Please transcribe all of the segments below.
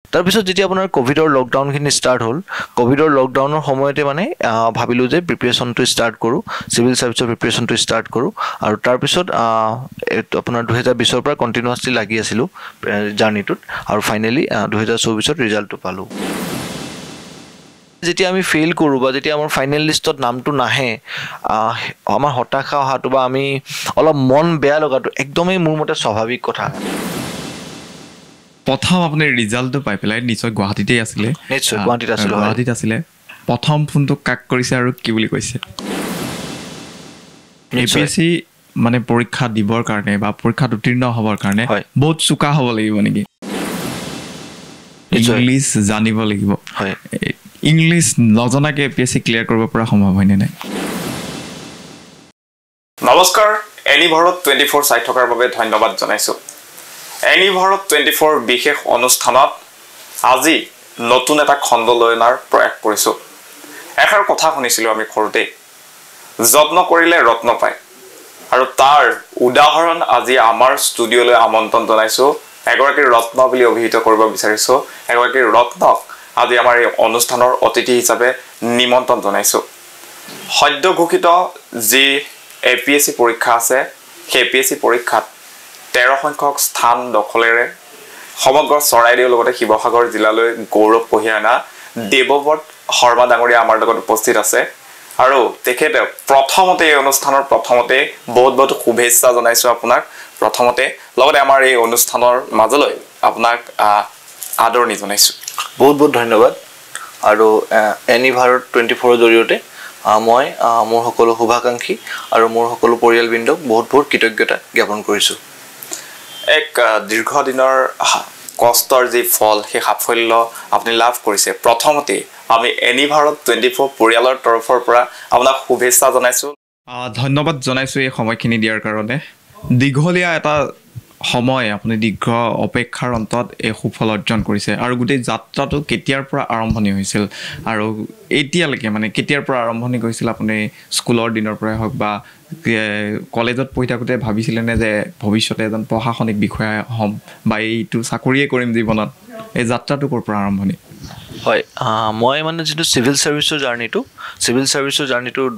তাৰপিছত যেতিয়া আপোনাৰ কোভিডৰ লকডাউনখিনি ষ্টাৰ্ট হ'ল, কোভিডৰ লকডাউনৰ সময়তে মানে ভাবিলোঁ যে প্ৰিপেৰেশ্যনটো ষ্টাৰ্ট কৰোঁ, চিভিল ছাৰ্ভিচৰ প্ৰিপেৰেশ্যনটো ষ্টাৰ্ট কৰোঁ। আৰু তাৰপিছত আপোনাৰ 2020ৰ পৰা কণ্টিনিউৱাছলি লাগি আছিলোঁ জাৰ্ণিটোত, আৰু ফাইনেলি 2024ত ৰিজাল্টটো পালোঁ। যেতিয়া আমি ফেইল কৰোঁ বা যেতিয়া আমাৰ ফাইনেল লিষ্টত নামটো নাহে, আমাৰ হতাশা অহাটো বা আমি অলপ মন বেয়া লগাটো একদমেই মোৰ মতে স্বাভাৱিক কথা। প্ৰথম আপুনি ৰিজাল্টটো পাই পেলাই নিশ্চয় গুৱাহাটীতে আছিলে? নিশ্চয় গুৱাহাটীত আছিলে। প্ৰথম ফোনটো কাক কৰিছে আৰু কি বুলি কৈছে? APSC মানে পৰীক্ষা দিবৰ কাৰণে বা পৰীক্ষাত উত্তীৰ্ণ হ'বৰ কাৰণে বহুত চোকা হ'ব লাগিব নেকি? ইংলিছ জানিব লাগিব। ইংলিছ নজনাকৈ APSC ক্লিয়াৰ কৰিব পৰা সম্ভৱ হয়নে নাই? নমস্কাৰ, এনি ভাৰত 24 চাই থকাৰ বাবে ধন্যবাদ জনাইছোঁ। এনি ভাৰত 24 বিশেষ অনুষ্ঠানত আজি নতুন এটা খণ্ড লৈ অনাৰ প্ৰয়াস কৰিছোঁ। এষাৰ কথা শুনিছিলোঁ আমি সৰুতেই, যত্ন কৰিলে ৰত্ন পায়। আৰু তাৰ উদাহৰণ আজি আমাৰ ষ্টুডিঅ'লৈ আমন্ত্ৰণ জনাইছোঁ। এগৰাকী ৰত্ন বুলি অভিহিত কৰিব বিচাৰিছোঁ। এগৰাকী ৰত্নক আজি আমাৰ এই অনুষ্ঠানৰ অতিথি হিচাপে নিমন্ত্ৰণ জনাইছোঁ। সদ্য ঘোষিত যি APSC পৰীক্ষা আছে, সেই APSC পৰীক্ষাত 13 সংখ্যক স্থান দখলেৰে সমগ্ৰ চৰাইদেউৰ লগতে শিৱসাগৰ জিলালৈ গৌৰৱ কঢ়িয়াই অনা দেৱব্ৰত শৰ্মা ডাঙৰীয়া আমাৰ লগত উপস্থিত আছে। আৰু তেখেতে প্ৰথমতে এই অনুষ্ঠানৰ প্ৰথমতে বহুত বহুত শুভেচ্ছা জনাইছোঁ আপোনাক। প্ৰথমতে লগতে আমাৰ এই অনুষ্ঠানৰ মাজলৈ আপোনাক আদৰণি জনাইছোঁ। বহুত বহুত ধন্যবাদ। আৰু এনি ভাৰত 24ৰ জৰিয়তে মই মোৰ সকলো শুভাকাংক্ষী আৰু মোৰ সকলো পৰিয়ালবৃন্দক বহুত বহুত কৃতজ্ঞতা জ্ঞাপন কৰিছোঁ। এক দীৰ্ঘদিনৰ কষ্টৰ যি ফল, সেই সাফল্য আপুনি লাভ কৰিছে। প্ৰথমতে আমি এনি ভাৰত 24 পৰিয়ালৰ তৰফৰ পৰা আপোনাক শুভেচ্ছা জনাইছোঁ। ধন্যবাদ জনাইছোঁ এই সময়খিনি দিয়াৰ কাৰণে। দীঘলীয়া এটা সময় আপুনি দীৰ্ঘ অপেক্ষাৰ অন্তত এই সুফল অৰ্জন কৰিছে। আৰু গোটেই যাত্ৰাটো কেতিয়াৰ পৰা আৰম্ভণি হৈছিল আৰু এতিয়ালৈকে মানে কেতিয়াৰ পৰা আৰম্ভণি কৰিছিল? আপুনি স্কুলৰ দিনৰ পৰাই হওক বা কলেজত পঢ়ি থাকোঁতে ভাবিছিলেনে যে ভৱিষ্যতে এজন প্ৰশাসনিক বিষয়া হ'ম বা এইটো চাকৰিয়ে কৰিম জীৱনত? এই যাত্ৰাটো ক'ৰ পৰা আৰম্ভণি? হয়, মই মানে যিটো চিভিল ছাৰ্ভিচৰ জাৰ্ণিটো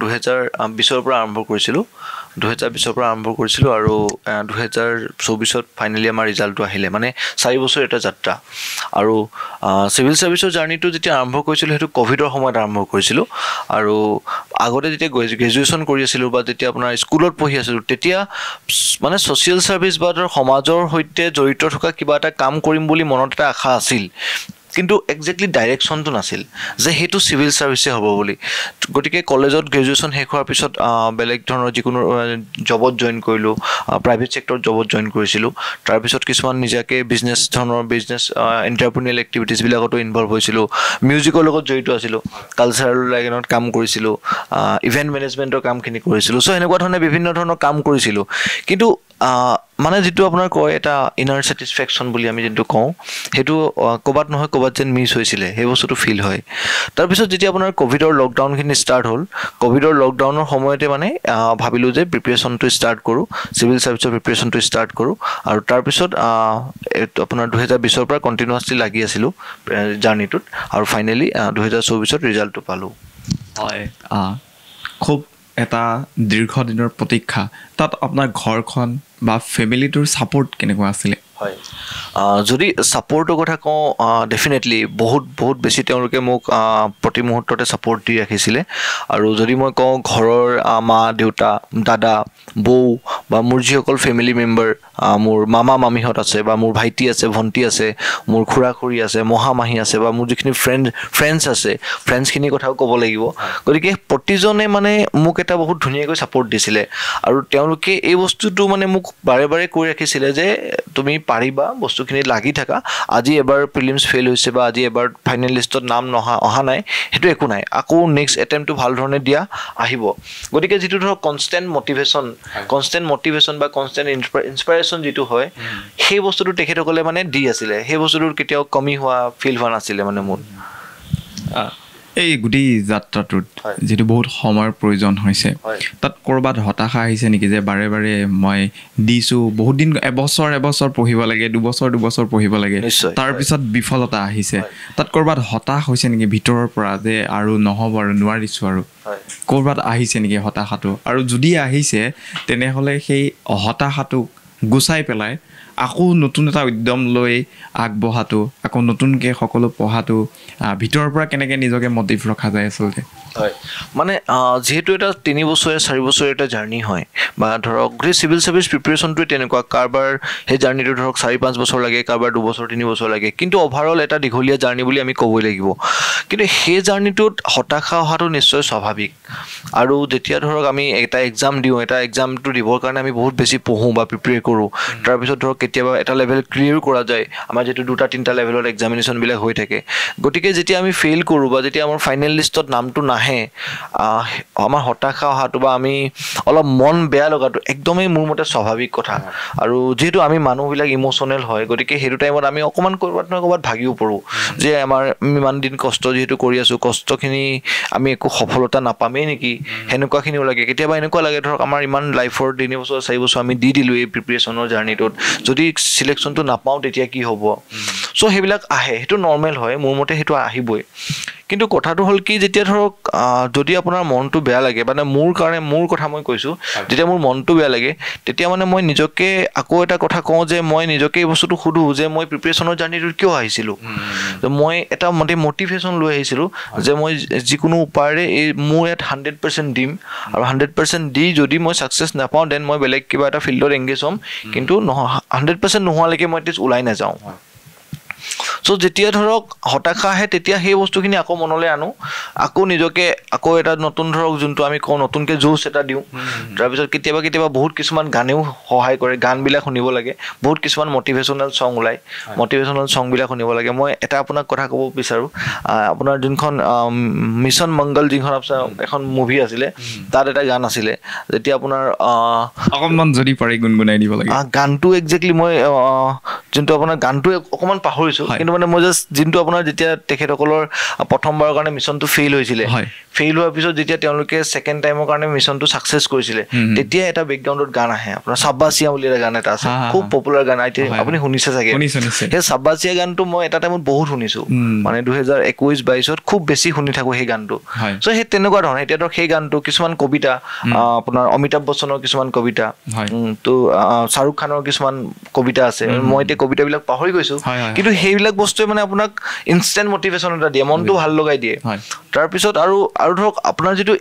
2020ৰ পৰা আৰম্ভ কৰিছিলোঁ। 2020ৰ পৰা আৰম্ভ কৰিছিলোঁ আৰু 2024ত ফাইনেলি আমাৰ ৰিজাল্টটো আহিলে। মানে 4 বছৰ এটা যাত্ৰা। আৰু চিভিল ছাৰ্ভিচৰ জাৰ্ণিটো যেতিয়া আৰম্ভ কৰিছিলোঁ, সেইটো ক'ভিডৰ সময়ত আৰম্ভ কৰিছিলোঁ। আৰু আগতে যেতিয়া গ্ৰেজুৱেশ্যন কৰি আছিলোঁ বা যেতিয়া আপোনাৰ স্কুলত পঢ়ি আছিলোঁ, তেতিয়া মানে ছ'চিয়েল ছাৰ্ভিচ বা সমাজৰ সৈতে জড়িত থকা কিবা এটা কাম কৰিম বুলি মনত এটা আশা আছিল। কিন্তু একজেক্টলি ডাইৰেকশ্যনটো নাছিল যে সেইটো চিভিল ছাৰ্ভিচে হ'ব বুলি। গতিকে কলেজত গ্ৰেজুৱেশ্যন শেষ হোৱাৰ পিছত বেলেগ ধৰণৰ যিকোনো জবত জইন কৰিলোঁ, প্ৰাইভেট ছেক্টৰত জবত জইন কৰিছিলোঁ। তাৰপিছত কিছুমান নিজাকৈ বিজনেছ এণ্টাৰপ্ৰিনিয়েল এক্টিভিটিছবিলাকতো ইনভলভ হৈছিলোঁ। মিউজিকৰ লগত জড়িত আছিলোঁ, কালচাৰেল লাইনত কাম কৰিছিলোঁ, ইভেণ্ট মেনেজমেণ্টৰ কামখিনি কৰিছিলোঁ। চ' এনেকুৱা ধৰণে বিভিন্ন ধৰণৰ কাম কৰিছিলোঁ। কিন্তু মানে যিটো আপোনাৰ কয় এটা ইনাৰ ছেটিছফেকশ্যন বুলি আমি যিটো কওঁ, সেইটো ক'ৰবাত নহয় ক'ৰবাত যেন মিছ হৈছিলে, সেই বস্তুটো ফিল হয়। তাৰপিছত যেতিয়া আপোনাৰ কোভিডৰ লকডাউনখিনি ষ্টাৰ্ট হ'ল, কোভিডৰ লকডাউনৰ সময়তে মানে ভাবিলোঁ যে প্ৰিপেৰেশ্যনটো ষ্টাৰ্ট কৰোঁ, চিভিল ছাৰ্ভিচৰ প্ৰিপেৰেশ্যনটো ষ্টাৰ্ট কৰোঁ। আৰু তাৰপিছত আপোনাৰ 2020ৰ পৰা কণ্টিনিউৱাছলি লাগি আছিলোঁ জাৰ্ণিটোত, আৰু ফাইনেলি 2024ত ৰিজাল্টটো পালোঁ। হয়, খুব এটা দীৰ্ঘদিনৰ প্ৰতীক্ষা। তাত আপোনাৰ ঘৰখন বা ফেমিলিটোৰ ছাপোৰ্ট কেনেকুৱা আছিলে? হয়, যদি ছাপোৰ্টৰ কথা কওঁ, ডেফিনেটলি বহুত বেছি তেওঁলোকে মোক প্ৰতি মুহূৰ্ততে ছাপোৰ্ট দি ৰাখিছিলে। আৰু যদি মই কওঁ ঘৰৰ মা দেউতা, দাদা, বৌ বা মোৰ যিসকল ফেমিলি মেম্বাৰ, মোৰ মামা মামীহঁত আছে বা মোৰ ভাইটি আছে, ভণ্টি আছে, মোৰ খুৰা খুৰী আছে, মহা মাহী আছে বা মোৰ যিখিনি ফ্ৰেণ্ডছ আছে, ফ্ৰেণ্ডছখিনিৰ কথাও ক'ব লাগিব। গতিকে প্ৰতিজনে মানে মোক এটা বহুত ধুনীয়াকৈ ছাপোৰ্ট দিছিলে। আৰু তেওঁলোকে এই বস্তুটো মানে মোক বাৰে বাৰে কৈ ৰাখিছিলে যে তুমি পাৰিবা, বস্তুখিনি লাগি থাকা। আজি এবাৰ প্ৰিলিমছ ফেইল হৈছে বা আজি এবাৰ ফাইনেল লিষ্টত নাম অহা নাই, সেইটো একো নাই, আকৌ নেক্সট এটেম্পটো ভাল ধৰণে দিয়া আহিব। গতিকে যিটো ধৰক কনষ্টেণ্ট মটিভেশ্যন বা কনষ্টেণ্ট ইনস্পাইৰেশ্যন যিটো হয়, সেই বস্তুটো তেখেতসকলে মানে দি আছিলে। সেই বস্তুটোৰ কেতিয়াও কমি ফিল হোৱা নাছিলে মানে মোৰ। এই গোটেই যাত্ৰাটোত হয়। যিটো বহুত সময়ৰ প্ৰয়োজন হৈছে হয়। তাত ক'ৰবাত হতাশা আহিছে নেকি যে বাৰে বাৰে মই দিছোঁ বহুত দিন এবছৰ পঢ়িব লাগে 2 বছৰ পঢ়িব লাগে নিশ্চয়, তাৰপিছত বিফলতা আহিছে তাত ক'ৰবাত হতাশ হৈছে নেকি ভিতৰৰ পৰা যে আৰু নহ'ব আৰু নোৱাৰিছোঁ আৰু ক'ৰবাত আহিছে নেকি হতাশাটো আৰু যদি আহিছে তেনেহ'লে সেই হতাশাটোক গুচাই পেলাই আকৌ নতুন এটা উদ্যম লৈ আগবঢ়াটো আকৌ নতুনকৈ সকলো পঢ়াটো ভিতৰৰ পৰা কেনেকৈ নিজকে মটিভ ৰখা যায় আচলতে হয় মানে যেহেতু এটা 3 বছৰীয়া 4 বছৰীয়া এটা জাৰ্নি হয় বা ধৰক গোটেই চিভিল সাৰ্ভিস প্ৰিপাৰেশ্যনটোৱে তেনেকুৱা কাৰবাৰ সেই জাৰ্নিটো ধৰক 4-5 বছৰ লাগে কাৰবাৰ 2 বছৰ 3 বছৰ লাগে কিন্তু অভাৰঅল এটা দীঘলীয়া জাৰ্নি বুলি আমি ক'বই লাগিব কিন্তু সেই জাৰ্নিটোত হতাশা অহাটো নিশ্চয় স্বাভাৱিক আৰু যেতিয়া ধৰক আমি এটা এক্সাম দিওঁ এটা এক্সামটো দিবৰ কাৰণে আমি বহুত বেছি পঢ়োঁ বা প্ৰিপেয়াৰ কৰোঁ তাৰপিছত ধৰক কেতিয়াবা এটা লেভেল ক্লিয়াৰ কৰা যায় আমাৰ যেটো 2-3টা লেভেলৰ এক্সামিনেশ্যনবিলাক হৈ থাকে গতিকে যেতিয়া আমি ফেইল কৰোঁ বা যেতিয়া আমাৰ ফাইনেল লিষ্টত নামটো নাহে আমাৰ হতাশা অহাটো বা আমি অলপ মন বেয়া লগাটো একদমেই মোৰ মতে স্বাভাৱিক কথা আৰু যেহেতু আমি মানুহবিলাক ইমোচনেল হয় গতিকে সেইটো টাইমত আমি অকণমান ক'ৰবাত ভাগিও পৰোঁ যে আমাৰ ইমান দিন কষ্ট যেহেতু কৰি আছোঁ কষ্টখিনি আমি একো সফলতা নাপামেই নেকি সেনেকুৱাখিনিও লাগে কেতিয়াবা এনেকুৱা লাগে ধৰক আমাৰ ইমান লাইফৰ 3 বছৰ 4 বছৰ আমি দি দিলোঁ এই প্ৰিপেৰেশ্যনৰ জাৰ্নিটোত যদি সিলেকশ্যনটো নাপাওঁ তেতিয়া কি হ'ব সো সেইবিলাক আহে সেইটো নৰ্মেল হয় মোৰ মতে সেইটো আহিবই কিন্তু কথাটো হ'ল কি যেতিয়া ধৰক যদি আপোনাৰ মনটো বেয়া লাগে মানে মোৰ কথা মই কৈছোঁ যেতিয়া মোৰ মনটো বেয়া লাগে তেতিয়া মানে মই নিজকে আকৌ এটা কথা কওঁ যে মই নিজকে এই বস্তুটো সুধোঁ যে মই প্ৰিপেৰেশ্যনৰ জাৰ্নিটোত কিয় আহিছিলোঁ মই এটা মটিভেশ্যন লৈ আহিছিলোঁ যে মই যিকোনো উপায়েৰে এই মোৰ ইয়াত 100% দিম আৰু 100% দি যদি মই ছাকচেছ নাপাওঁ দেন মই বেলেগ কিবা এটা ফিল্ডত এংগেজ হ'ম কিন্তু 100% নোহোৱালৈকে মই এটলিষ্ট ওলাই নাযাওঁ সো যেতিয়া ধৰক হতাশা আহে তেতিয়া সেই বস্তুখিনি আকৌ মনলৈ আনো আকৌ নিজকে আকৌ এটা নতুন ধৰক যোনটো আমি কওঁ নতুনকৈ জোচ এটা দিওঁ তাৰপিছত কেতিয়াবা বহুত কিছুমান গানেও সহায় কৰে গানবিলাক শুনিব লাগে বহুত কিছুমান মটিভেশ্যনেল ছং ওলায় মটিভেশ্যনেল ছংবিলাক শুনিব লাগে মই এটা আপোনাক কথা ক'ব বিচাৰোঁ আপোনাৰ যোনখন মিছন মংগল যিখন এখন মুভি আছিলে তাত এটা গান আছিলে যেতিয়া আপোনাৰ অকণমান যদি পাৰি গুণগুণাই দিব লাগে গানটো একজেক্টলি মই যোনটো আপোনাৰ গানটো অকণমান পাহৰিছোঁ কিন্তু মানে মই জাষ্ট যোনটো আপোনাৰ যেতিয়া তেখেতসকলৰ প্ৰথমবাৰৰ কাৰণে মিছনটো ফেইল হৈছিলে ফেইল হোৱাৰ পিছত যেতিয়া তেওঁলোকে ছেকেণ্ড টাইমৰ কাৰণে মিছনটো ছাকচেছ কৰিছিলে তেতিয়া এটা বেকগ্ৰাউণ্ডত গান আহে আপোনাৰ চাব্বাচিয়া বুলি এটা গান এটা আছে খুব পপুলাৰ গান আপুনি শুনিছে চাগে সেই চাব্বাচিয়া গানটো মই এটা টাইমত বহুত শুনিছোঁ মানে 2021-22ত খুব বেছি শুনি থাকোঁ সেই গানটো চ' সেই তেনেকুৱা ধৰণৰ এতিয়া ধৰক সেই গানটো কিছুমান কবিতা আপোনাৰ অমিতাভ বচ্চনৰ কিছুমান কবিতা তো শ্বাহৰুখ খানৰ কিছুমান কবিতা আছে মই এতিয়া কবিতাবিলাক পাহৰি গৈছোঁ কিন্তু সেইবিলাক বস্তুৱে মানে আপোনাক ইনষ্টেণ্ট মটিভেশ্যন এটা দিয়ে মনটো ভাল লগাই দিয়ে তাৰপিছত আৰু ধৰক আপোনাৰ যিটো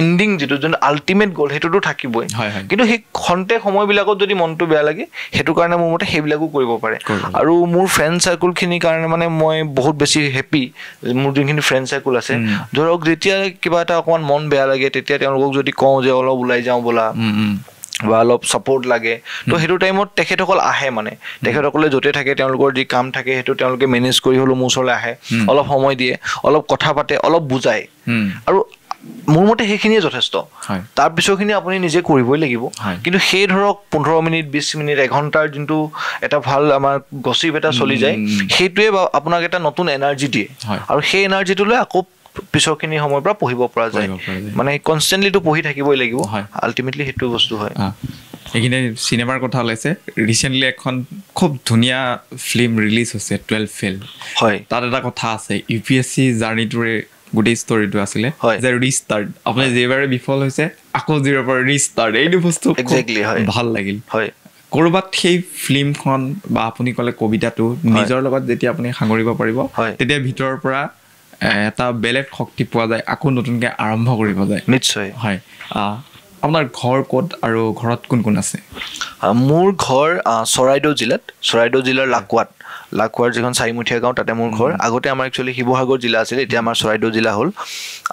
এণ্ডিং যিটো যোনটো আল্টিমেট গ'ল সেইটোতো থাকিবই কিন্তু সেই খন্তেক সময়বিলাকত যদি মনটো বেয়া লাগে সেইটো কাৰণে মোৰ মতে সেইবিলাকো কৰিব পাৰে আৰু মোৰ ফ্ৰেণ্ড চাৰ্কুলখিনিৰ কাৰণে মানে মই বহুত বেছি হেপী মোৰ যোনখিনি ফ্ৰেণ্ড চাৰ্কুল আছে ধৰক যেতিয়া কিবা এটা অকণমান মন বেয়া লাগে তেতিয়া তেওঁলোকক যদি কওঁ যে অলপ ওলাই যাওঁ ব'লা বা অলপ ছাপৰ্ট লাগে তো সেইটো টাইমত তেখেতসকল আহে মানে তেখেতসকলে য'তে থাকে তেওঁলোকৰ যি কাম থাকে সেইটো তেওঁলোকে মেনেজ কৰি হ'লেও মোৰ ওচৰলৈ আহে অলপ সময় দিয়ে অলপ কথা পাতে অলপ বুজায় আৰু মোৰ মতে সেইখিনিয়ে যথেষ্ট তাৰ পিছৰখিনি আপুনি নিজে কৰিবই লাগিব কিন্তু সেই ধৰক 15 মিনিট 20 মিনিট এঘণ্টাৰ যোনটো এটা ভাল আমাৰ গচিপ এটা চলি যায় সেইটোৱে আপোনাক এটা নতুন এনাৰ্জি দিয়ে আৰু সেই এনাৰ্জিটো লৈ আকৌ পিছৰখিনি সময়ৰ পৰা পঢ়িব পৰা যায় মানে কনষ্টেণ্টলিটো পঢ়ি থাকিবই লাগিব আল্টিমেটলি সেইটো বস্তু হয় এইখিনি চিনেমাৰ কথা ওলাইছে ৰিচেণ্টলি এখন খুব ধুনীয়া ফিল্ম ৰিলিজ হৈছে 12 ফেইল হয় তাত এটা কথা আছে UPSC জাৰ্নিটোৰে গোটেই ষ্টৰিটো আছিলে যে ৰিষ্টাৰ্ট আপুনি যেইবাৰে বিফল হৈছে আকৌ জিৰ' পৰা ৰিষ্টাৰ্ট এইটো বস্তু একজেক্টলি ভাল লাগিল হয় ক'ৰবাত সেই ফিল্মখন বা আপুনি ক'লে কবিতাটো নিজৰ লগত যেতিয়া আপুনি সাঙুৰিব পাৰিব তেতিয়া ভিতৰৰ পৰা এটা বেলেগ শক্তি পোৱা যায় আকৌ নতুনকৈ আৰম্ভ কৰিব যায় নিশ্চয় হয় আপোনাৰ ঘৰ ক'ত আৰু ঘৰত কোন কোন আছে মোৰ ঘৰ চৰাইদেউ জিলাৰ লাকুৱাৰ যিখন চাৰিমুঠীয়া গাঁও তাতে মোৰ ঘৰ আগতে আমাৰ একচুৱেলি শিৱসাগৰ জিলা আছিলে এতিয়া আমাৰ চৰাইদেউ জিলা হ'ল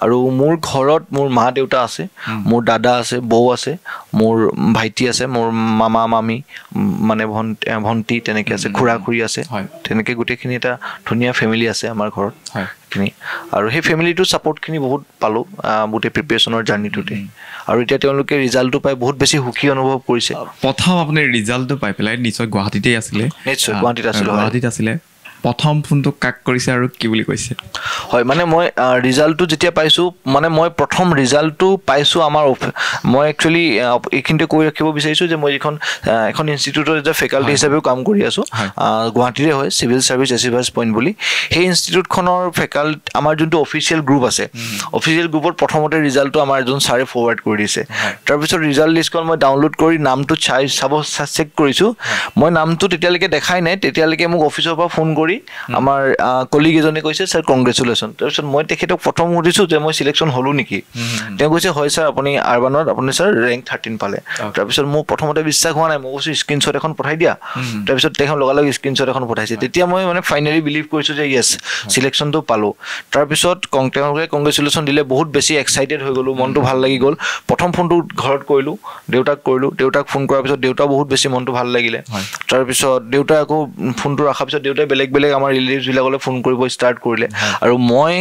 আৰু মোৰ ঘৰত মোৰ মা দেউতা আছে মোৰ দাদা আছে বৌ আছে মোৰ ভাইটি আছে মোৰ মামা মামী মানে ভণ্টি তেনেকৈ আছে খুৰা খুৰী আছে তেনেকৈ গোটেইখিনি এটা ধুনীয়া ফেমিলি আছে আমাৰ ঘৰত আৰু সেই ফেমিলিটোৰ ছাপৰ্টখিনি বহুত পালোঁ গোটেই প্ৰিপেৰেশ্যনৰ জাৰ্নিটোতে আৰু এতিয়া তেওঁলোকে ৰিজাল্টটো পাই বহুত বেছি সুখী অনুভৱ কৰিছে প্ৰথম আপুনি ৰিজাল্টটো পাই পেলাই নিশ্চয় গুৱাহাটীতেই আছিলে নিশ্চয় গুৱাহাটীত আছিলে প্ৰথম ফোনটো কাক কৰিছে আৰু কি বুলি কৈছে হয় মানে মই ৰিজাল্টটো যেতিয়া পাইছোঁ মানে মই প্ৰথম ৰিজাল্টটো পাইছোঁ আমাৰ মই একচুৱেলি এইখিনিতে কৈ ৰাখিব বিচাৰিছোঁ যে মই এখন ইনষ্টিটিউটত এটা ফেকাল্টি হিচাপেও কাম কৰি আছোঁ গুৱাহাটীৰে হয় চিভিল ছাৰ্ভিচ এচিভাৰ্ছ পইণ্ট বুলি সেই ইনষ্টিটিউটখনৰ আমাৰ যোনটো অফিচিয়েল গ্ৰুপ আছে অফিচিয়েল গ্ৰুপত প্ৰথমতে ৰিজাল্টটো আমাৰ এজন ছাৰে ফৰৱাৰ্ড কৰি দিছে তাৰপিছত ৰিজাল্ট লিষ্টখন মই ডাউনলোড কৰি নামটো চেক কৰিছোঁ মই নামটো তেতিয়ালৈকে দেখাই নাই তেতিয়ালৈকে মোক অফিচৰ পৰা ফোন কৰি আমাৰ কলিগ এজনে কৈছে ছাৰ কংগ্ৰেচুলেশ্যন তাৰপিছত মই তেখেতক প্ৰথম সুধিছোঁ যে মই চিলেকশ্যন হ'লোঁ নেকি তেওঁ কৈছে হয় ছাৰ আপুনি আৰবানত আপুনি ছাৰ ৰেংক 13 পালে তাৰপিছত মোৰ প্ৰথমতে বিশ্বাস হোৱা নাই মই কৈছোঁ স্ক্ৰীনশ্বট এখন পঠাই দিয়া তাৰপিছত তেওঁ লগালগ স্ক্ৰীনশ্বট এখন পঠাইছে তেতিয়া মই মানে ফাইনেলি বিলিভ কৰিছোঁ যে য়েছ চিলেকশ্যনটো পালোঁ তাৰপিছত তেওঁলোকে কংগ্ৰেচুলেশ্যন দিলে বহুত বেছি এক্সাইটেড হৈ গ'লোঁ মনটো ভাল লাগি গ'ল প্ৰথম ফোনটো ঘৰত কৰিলোঁ দেউতাক ফোন কৰাৰ পিছত দেউতা বহুত বেছি মনটো ভাল লাগিলে তাৰপিছত দেউতাই আকৌ ফোনটো ৰখাৰ পিছত দেউতাই বেলেগ আমাৰ ৰিলেটিভছবিলাকলৈ ফোন কৰিব ষ্টাৰ্ট কৰিলে আৰু মই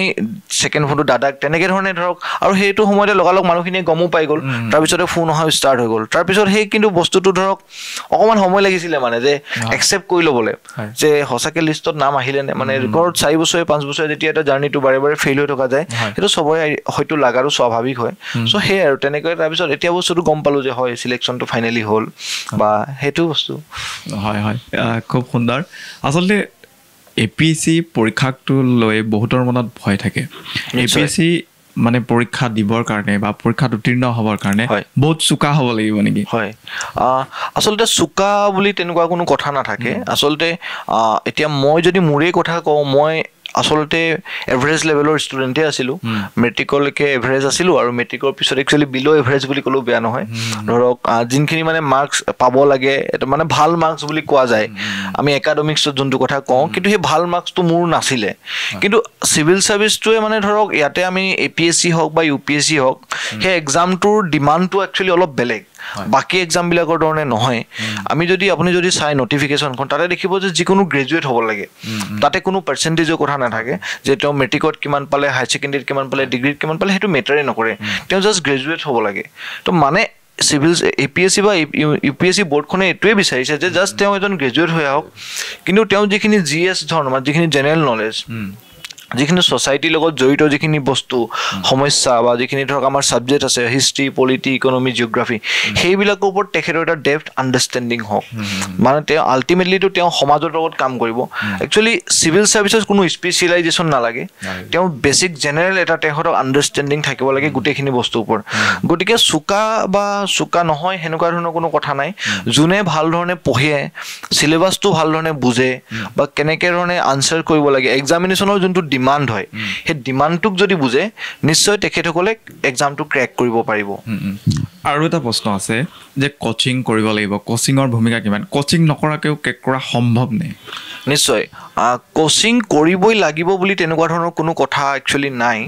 ছেকেণ্ড ফোনটো দাদাক তেনেকৈ ধৰণে ধৰক আৰু সেইটো সময়তে লগালগ মানুহখিনিয়ে গমো পাই গ'ল তাৰপিছতে ফোন অহা ষ্টাৰ্ট হৈ গ'ল তাৰপিছত সেই কিন্তু বস্তুটো ধৰক অকণমান সময় লাগিছিলে মানে যে একচেপ্ট কৰি ল'বলৈ যে সঁচাকৈ লিষ্টত নাম আহিলেনে মানে ৰেকৰ্ড 4 বছৰে 5 বছৰে যেতিয়া এটা জাৰ্ণিটো বাৰে বাৰে ফেইল হৈ থকা যায় সেইটো চবৰে হয়তো লাগাৰো স্বাভাৱিক হয় চ' সেয়াই আৰু তেনেকৈ তাৰপিছত এতিয়া বস্তুটো গম পালোঁ যে হয় চিলেকশ্যনটো ফাইনেলি হ'ল বা সেইটো বস্তু হয় খুব সুন্দৰ আচলতে APSC পৰীক্ষাটো লৈ বহুতৰ মনত ভয় থাকে APSC মানে পৰীক্ষা দিবৰ কাৰণে বা পৰীক্ষাত উত্তীৰ্ণ হ'বৰ কাৰণে বহুত চোকা হ'ব লাগিব নেকি হয় আচলতে চোকা বুলি তেনেকুৱা কোনো কথা নাথাকে আচলতে এতিয়া মই যদি মোৰেই কথা কওঁ মই আচলতে এভাৰেজ লেভেলৰ ষ্টুডেণ্টে আছিলোঁ মেট্ৰিকলৈকে এভাৰেজ আছিলোঁ আৰু মেট্ৰিকৰ পিছত একচুৱেলি বিল' এভাৰেজ বুলি ক'লেও বেয়া নহয় ধৰক যোনখিনি মানে মাৰ্কছ পাব লাগে এটা মানে ভাল মাৰ্কছ বুলি কোৱা যায় আমি একাডেমিক্সত যোনটো কথা কওঁ কিন্তু সেই ভাল মাৰ্কছটো মোৰ নাছিলে কিন্তু চিভিল ছাৰ্ভিচটোৱে মানে ধৰক ইয়াতে আমি APSC হওক বা UPSC হওক সেই এক্সামটোৰ ডিমাণ্ডটো একচুৱেলি অলপ বেলেগ বাকী এক্সামবিলাকৰ ধৰণে নহয় আপুনি যদি চাই নটিফিকেশ্যনখন তাতে দেখিব যে যিকোনো গ্ৰেজুৱেট হ'ব লাগে তাতে কোনো পাৰ্চেণ্টেজৰ কথা নাথাকে যে তেওঁ মেট্ৰিকত কিমান পালে হায়াৰ ছেকেণ্ডেৰীত কিমান পালে ডিগ্ৰীত কিমান পালে সেইটো মেটাৰেই নকৰে তেওঁ জাষ্ট গ্ৰেজুৱেট হ'ব লাগে তো মানে চিভিল APSC বা UPSC বৰ্ডখনে এইটোৱে বিচাৰিছে যে জাষ্ট তেওঁ এজন গ্ৰেজুৱেট হৈ আহক কিন্তু তেওঁ যিখিনি GS ধৰণৰ যিখিনি জেনেৰেল নলেজ যিখিনি ছ'চাইটিৰ লগত জড়িত যিখিনি বস্তু সমস্যা বা যিখিনি ধৰক আমাৰ ছাবজেক্ট আছে হিষ্ট্ৰী পলিটি ইকনমি জিঅ'গ্ৰাফী সেইবিলাকৰ ওপৰত তেখেতৰ এটা ডেপ্থ আণ্ডাৰষ্টেণ্ডিং হওক মানে তেওঁ আল্টিমেটলিটো তেওঁ সমাজৰ লগত কাম কৰিব একচুৱেলি চিভিল ছাৰ্ভিচেছ কোনো স্পেচিয়েলাইজেশ্যন নালাগে তেওঁ বেছিক জেনেৰেল এটা তেখেতৰ আণ্ডাৰষ্টেণ্ডিং থাকিব লাগে গোটেইখিনি বস্তুৰ ওপৰত গতিকে চোকা নহয় সেনেকুৱা ধৰণৰ কোনো কথা নাই যোনে ভাল ধৰণে পঢ়ে চিলেবাছটো ভাল ধৰণে বুজে বা কেনেকৈ ধৰণে আনচাৰ কৰিব লাগে এক্সামিনেশ্যনৰ যোনটো ডিমাণ্ড হয় সেই ডিমাণ্ডটোক যদি বুজে নিশ্চয় তেখেতসকলে এক্সামটো ক্ৰেক কৰিব পাৰিব আৰু এটা প্ৰশ্ন আছে যে কোচিং কৰিব লাগিব কোচিঙৰ ভূমিকা কিমান কোচিং নকৰাকৈও ক্ৰেক কৰা সম্ভৱ নে নিশ্চয় কোচিং কৰিবই লাগিব বুলি তেনেকুৱা ধৰণৰ কোনো কথা একচুৱেলি নাই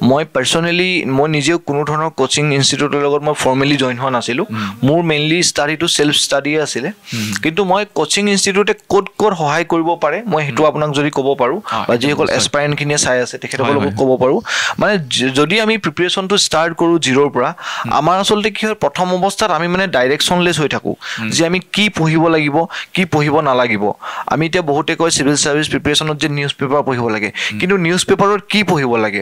মই পাৰ্চনেলি মই নিজেও কোনো ধৰণৰ কোচিং ইনষ্টিটিউটৰ লগত মই ফৰ্মেলি জইন হোৱা নাছিলোঁ মোৰ মেইনলি ষ্টাডিটো চেল্ফ ষ্টাডিয়ে আছিলে কিন্তু মই কোচিং ইনষ্টিটিউটে ক'ত সহায় কৰিব পাৰে মই সেইটো আপোনাক যদি ক'ব পাৰোঁ বা যিসকল এছপাইৰেণ্টখিনিয়ে চাই আছে তেখেতসকলকো ক'ব পাৰোঁ মানে যদি আমি প্ৰিপেৰেশ্যনটো ষ্টাৰ্ট কৰোঁ জিৰ'ৰ পৰা আমাৰ আচলতে কি হয় প্ৰথম অৱস্থাত আমি মানে ডাইৰেকশ্যনলেছ হৈ থাকোঁ যে আমি কি পঢ়িব লাগিব কি পঢ়িব নালাগিব আমি এতিয়া বহুতে কয় চিভিল ছাৰ্ভিচ প্ৰিপেৰেশ্যনত যে নিউজ পেপাৰ পঢ়িব লাগে কিন্তু নিউজ পেপাৰত কি পঢ়িব লাগে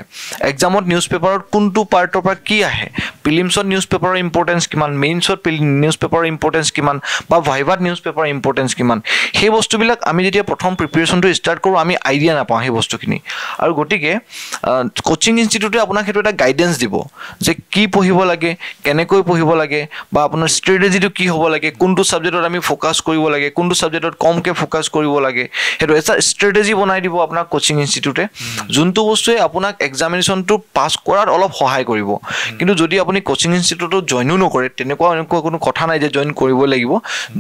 এক্সামত নিউজ পেপাৰত কোনটো পাৰ্টৰ পৰা কি আহে প্ৰিলিমছত নিউজ পেপাৰৰ ইম্পৰ্টেঞ্চ কিমান মেইনছত নিউজ পেপাৰৰ ইম্পৰ্টেঞ্চ কিমান বা ভাইভাত নিউজ পেপাৰৰ ইম্পৰ্টেঞ্চ কিমান সেই বস্তুবিলাক আমি যেতিয়া প্ৰথম প্ৰিপেৰেশ্যনটো ষ্টাৰ্ট কৰোঁ আমি আইডিয়া নাপাওঁ সেই বস্তুখিনি আৰু গতিকে কোচিং ইনষ্টিটিউটে আপোনাক সেইটো এটা গাইডেঞ্চ দিব যে কি পঢ়িব লাগে কেনেকৈ পঢ়িব লাগে বা আপোনাৰ ষ্ট্ৰেটেজিটো কি হ'ব লাগে কোনটো ছাবজেক্টত আমি ফ'কাছ কৰিব লাগে কোনটো ছাবজেক্টত কমকৈ ফ'কাছ কৰিব লাগে সেইটো এটা ষ্ট্ৰেটেজি বনাই দিব আপোনাক কোচিং ইনষ্টিটিউটে যোনটো বস্তুৱে আপোনাক এক্সামিনেশ্যনটো পাছ কৰাত অলপ সহায় কৰিব কিন্তু যদি আপুনি কোচিং ইনষ্টিটিউটত জইনো নকৰে এনেকুৱা কোনো কথা নাই যে জইন কৰিবই লাগিব